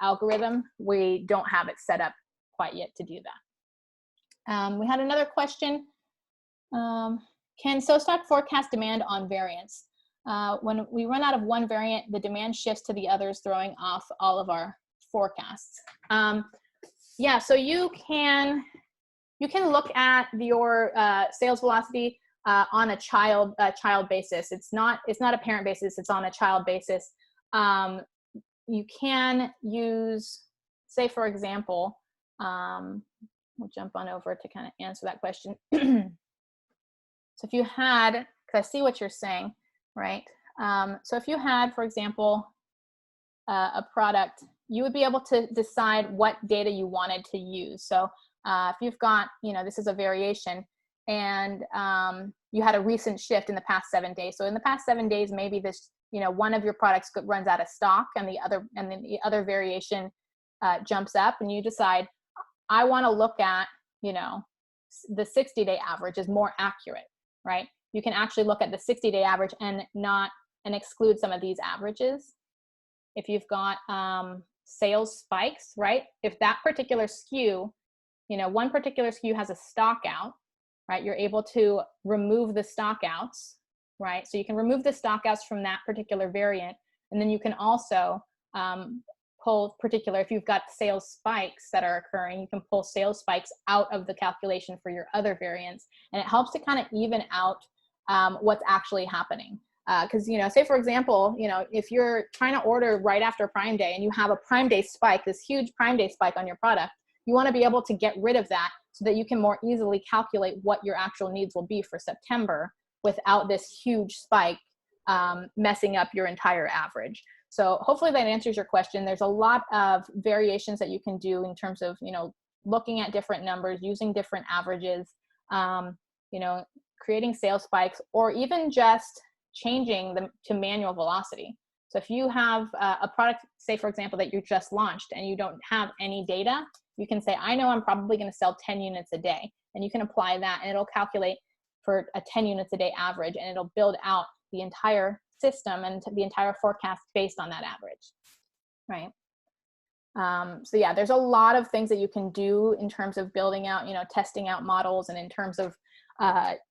algorithm, we don't have it set up quite yet to do that. We had another question. Can SoStock forecast demand on variants? When we run out of one variant, the demand shifts to the others, throwing off all of our forecasts. Yeah, so you can look at your sales velocity on a child basis. It's not a parent basis. It's on a child basis. You can use, say, for example, we'll jump on over to kind of answer that question. So if you had, because I see what you're saying, right? So if you had, for example, a product, you would be able to decide what data you wanted to use. So if you've got, you know, this is a variation, and you had a recent shift in the past 7 days. So in the past 7 days, maybe this, you know, one of your products runs out of stock, and then the other variation jumps up, and you decide, I want to look at, you know, the 60-day average is more accurate, right? You can actually look at the 60-day average and exclude some of these averages. If you've got sales spikes, right? If that particular SKU, you know, one particular SKU has a stock out, right? You're able to remove the stock outs, right? So you can remove the stock outs from that particular variant. And then you can also pull if you've got sales spikes that are occurring, you can pull sales spikes out of the calculation for your other variants. And it helps to kind of even out what's actually happening. Because, you know, say for example, you know, if you're trying to order right after Prime Day and you have a Prime Day spike, this huge Prime Day spike on your product, you want to be able to get rid of that so that you can more easily calculate what your actual needs will be for September without this huge spike messing up your entire average. So hopefully that answers your question. There's a lot of variations that you can do in terms of, you know, looking at different numbers, using different averages, you know, creating sales spikes, or even just changing them to manual velocity. So if you have a product, say for example, that you just launched and you don't have any data, you can say, I know I'm probably going to sell 10 units a day. And you can apply that and it'll calculate for a 10 units a day average, and it'll build out the entire system and the entire forecast based on that average, right? So yeah, there's a lot of things that you can do in terms of building out, you know, testing out models, and in terms of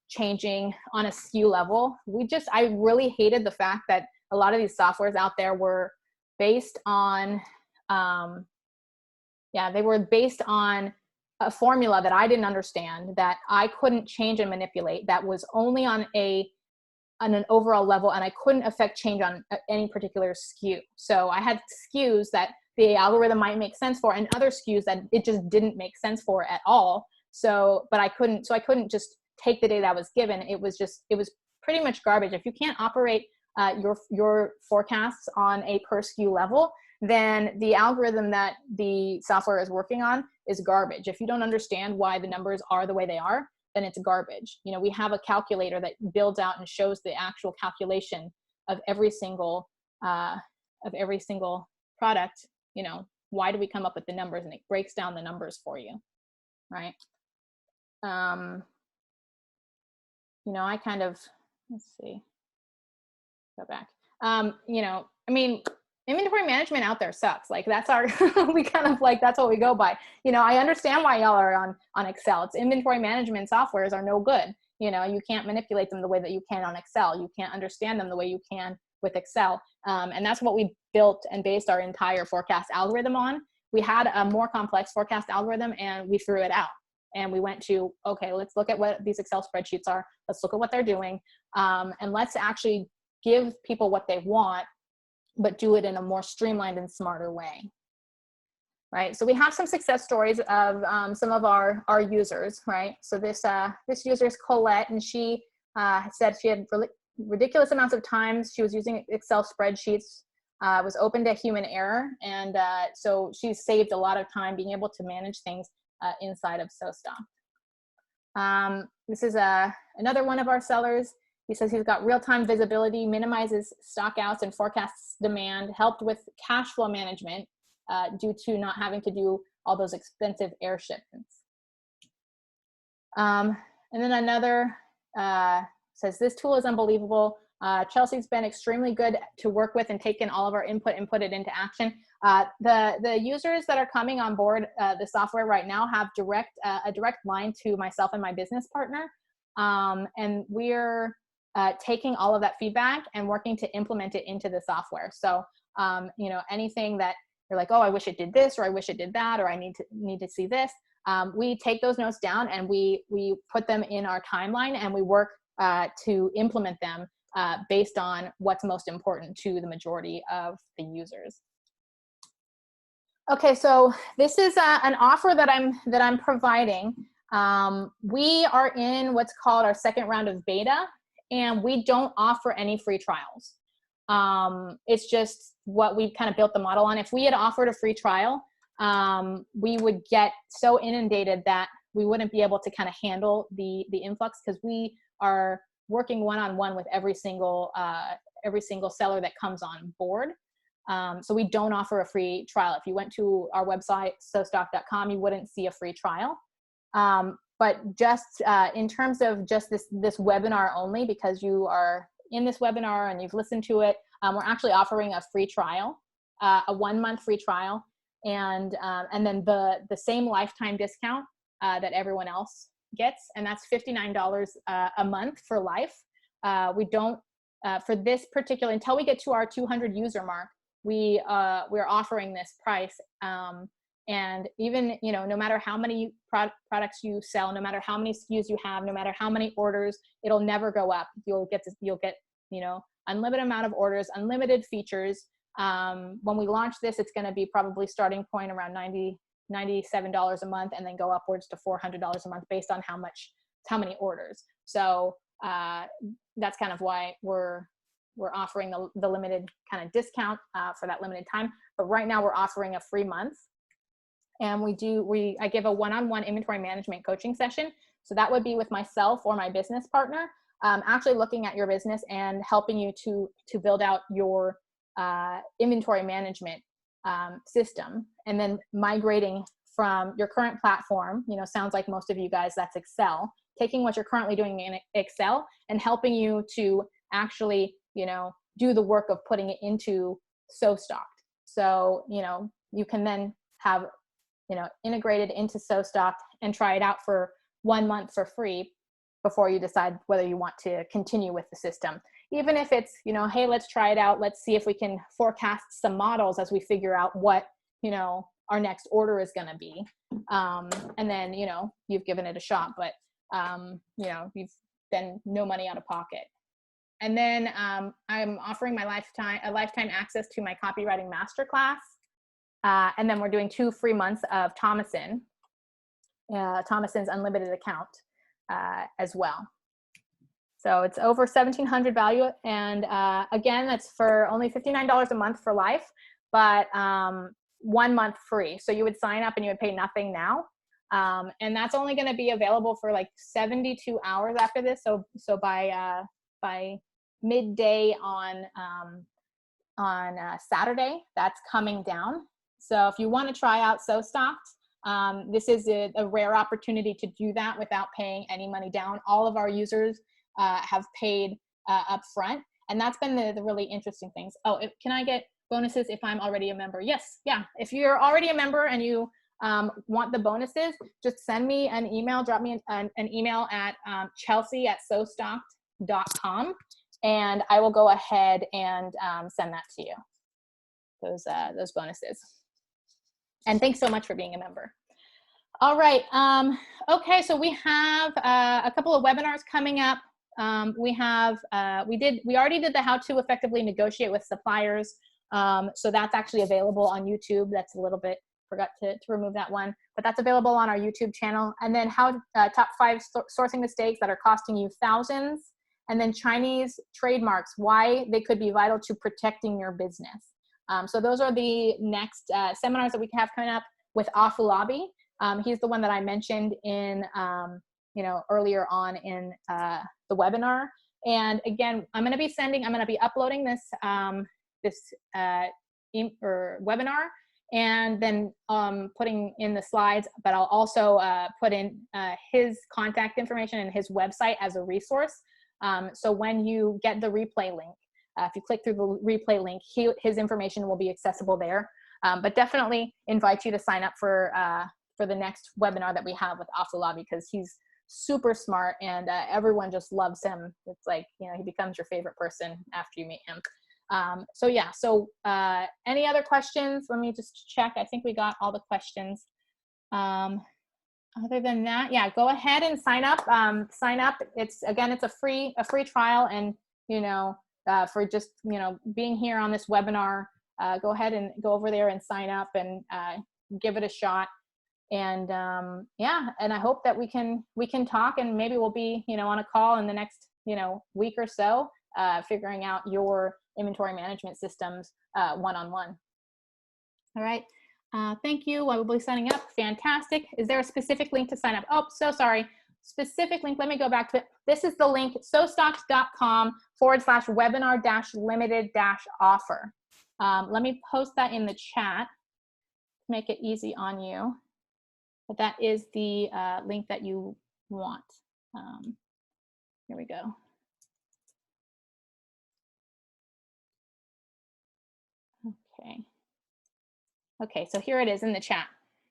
changing on a SKU level. I really hated the fact that a lot of these softwares out there were based on, they were based on a formula that I didn't understand, that I couldn't change and manipulate, that was only on an overall level, and I couldn't affect change on any particular SKU. So I had SKUs that the algorithm might make sense for, and other SKUs that it just didn't make sense for at all. So I couldn't just take the data I was given. It was pretty much garbage. If you can't operate your forecasts on a per SKU level, then the algorithm that the software is working on is garbage. If you don't understand why the numbers are the way they are, then it's garbage. You know, we have a calculator that builds out and shows the actual calculation of every single product. You know, why do we come up with the numbers, and it breaks down the numbers for you, right? You know, I kind of, let's see, go back. You know, I mean, inventory management out there sucks. Like that's our, we kind of like, that's what we go by. You know, I understand why y'all are on Excel. It's inventory management softwares are no good. You know, you can't manipulate them the way that you can on Excel. You can't understand them the way you can with Excel. And that's what we built and based our entire forecast algorithm on. We had a more complex forecast algorithm and we threw it out. And we went to, okay, let's look at what these Excel spreadsheets are. Let's look at what they're doing. And let's actually give people what they want, but do it in a more streamlined and smarter way, right? So we have some success stories of some of our users, right? So this user is Colette, and she said she had ridiculous amounts of times she was using Excel spreadsheets, was open to human error, and so she's saved a lot of time being able to manage things inside of SoStock. This is another one of our sellers. He says he's got real-time visibility, minimizes stockouts and forecasts demand, helped with cash flow management due to not having to do all those expensive air shipments. And then another says, this tool is unbelievable. Chelsea's been extremely good to work with and taken all of our input and put it into action. The users that are coming on board the software right now have a direct line to myself and my business partner. And we're taking all of that feedback and working to implement it into the software. So, you know, anything that you're like, oh, I wish it did this, or I wish it did that, or I need to see this. We take those notes down and we put them in our timeline, and we work to implement them based on what's most important to the majority of the users. Okay, so this is an offer that I'm providing. We are in what's called our second round of beta, and we don't offer any free trials. It's just what we've kind of built the model on. If we had offered a free trial, we would get so inundated that we wouldn't be able to kind of handle the influx, because we are working one-on-one with every single seller that comes on board. So we don't offer a free trial. If you went to our website, sostock.com, you wouldn't see a free trial. But just in terms of just this webinar only, because you are in this webinar and you've listened to it, we're actually offering a free trial, a 1-month free trial, and then the same lifetime discount that everyone else gets, and that's $59 a month for life. We don't, for this particular, until we get to our 200 user mark, we're offering this price. And even, you know, no matter how many products you sell, no matter how many SKUs you have, no matter how many orders, it'll never go up. You'll get, you know, unlimited amount of orders, unlimited features. When we launch this, it's going to be probably starting point around $97 a month, and then go upwards to $400 a month based on how many orders. So that's kind of why we're offering the limited kind of discount for that limited time. But right now we're offering a free month. And I give a one-on-one inventory management coaching session. So that would be with myself or my business partner, actually looking at your business and helping you to build out your inventory management system, and then migrating from your current platform. You know, sounds like most of you guys, that's Excel, taking what you're currently doing in Excel and helping you to actually, you know, do the work of putting it into SoStocked. So, you know, you can then have, you know, integrated into SoStocked and try it out for 1 month for free before you decide whether you want to continue with the system. Even if it's, you know, hey, let's try it out. Let's see if we can forecast some models as we figure out what, you know, our next order is going to be. And then, you know, you've given it a shot, but, you know, you've then no money out of pocket. And then I'm offering my lifetime access to my copywriting masterclass. And then we're doing 2 free months of Thomason's unlimited account as well. So it's over $1,700 value. And again, that's for only $59 a month for life, but 1 month free. So you would sign up and you would pay nothing now. And that's only going to be available for like 72 hours after this. So by midday on Saturday, that's coming down. So if you want to try out SoStocked, this is a rare opportunity to do that without paying any money down. All of our users have paid up front, and that's been the really interesting things. Oh, can I get bonuses if I'm already a member? Yes, yeah. If you're already a member and you want the bonuses, just send me an email, drop me an email at chelsea@sostocked.com, and I will go ahead and send that to you, those bonuses. And thanks so much for being a member. All right. Okay, so we have a couple of webinars coming up. We already did the how to effectively negotiate with suppliers. So that's actually available on YouTube. That's a little bit, forgot to remove that one, but that's available on our YouTube channel. And then how top 5 sourcing mistakes that are costing you thousands. And then Chinese trademarks, why they could be vital to protecting your business. So those are the next seminars that we have coming up with Afolabi. He's the one that I mentioned in, you know, earlier on in the webinar. And again, I'm going to be uploading this webinar, and then putting in the slides, but I'll also put in his contact information and his website as a resource. So when you get the replay link, if you click through the replay link, his information will be accessible there. But definitely invite you to sign up for the next webinar that we have with Afolabi, because he's super smart and everyone just loves him. It's like, you know, he becomes your favorite person after you meet him. So yeah, so any other questions? Let me just check. I think we got all the questions. Other than that, yeah, go ahead and sign up. It's a free trial, and you know, for just, you know, being here on this webinar, go ahead and go over there and sign up and give it a shot. And yeah, and I hope that we can talk, and maybe we'll be, you know, on a call in the next, you know, week or so, figuring out your inventory management systems one-on-one. All right. Thank you. I will be signing up. Fantastic. Is there a specific link to sign up? Oh, so sorry. Specific link. Let me go back to it. This is the link, sostocked.com/webinar-limited-offer. Let me post that in the chat to make it easy on you. But that is the link that you want. Here we go. Okay. Okay, so here it is in the chat.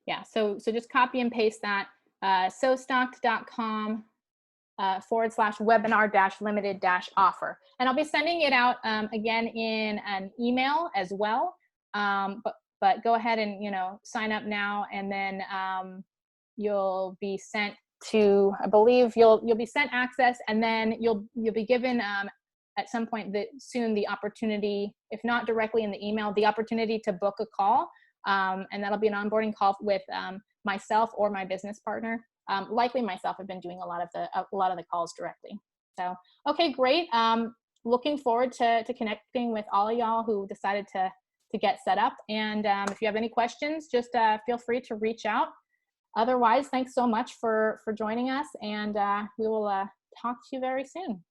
Yeah, so just copy and paste that, sostocked.com /webinar-limited-offer. And I'll be sending it out again in an email as well. But but go ahead and, sign up now, and then you'll be sent to, I believe you'll be sent access, and then you'll be given at some point soon the opportunity, if not directly in the email, the opportunity to book a call, and that'll be an onboarding call with myself or my business partner. Likely myself. I've been doing a lot of the calls directly. So okay, great. Looking forward to connecting with all of y'all who decided to get set up. And if you have any questions, just feel free to reach out. Otherwise, thanks so much for joining us, and we will talk to you very soon.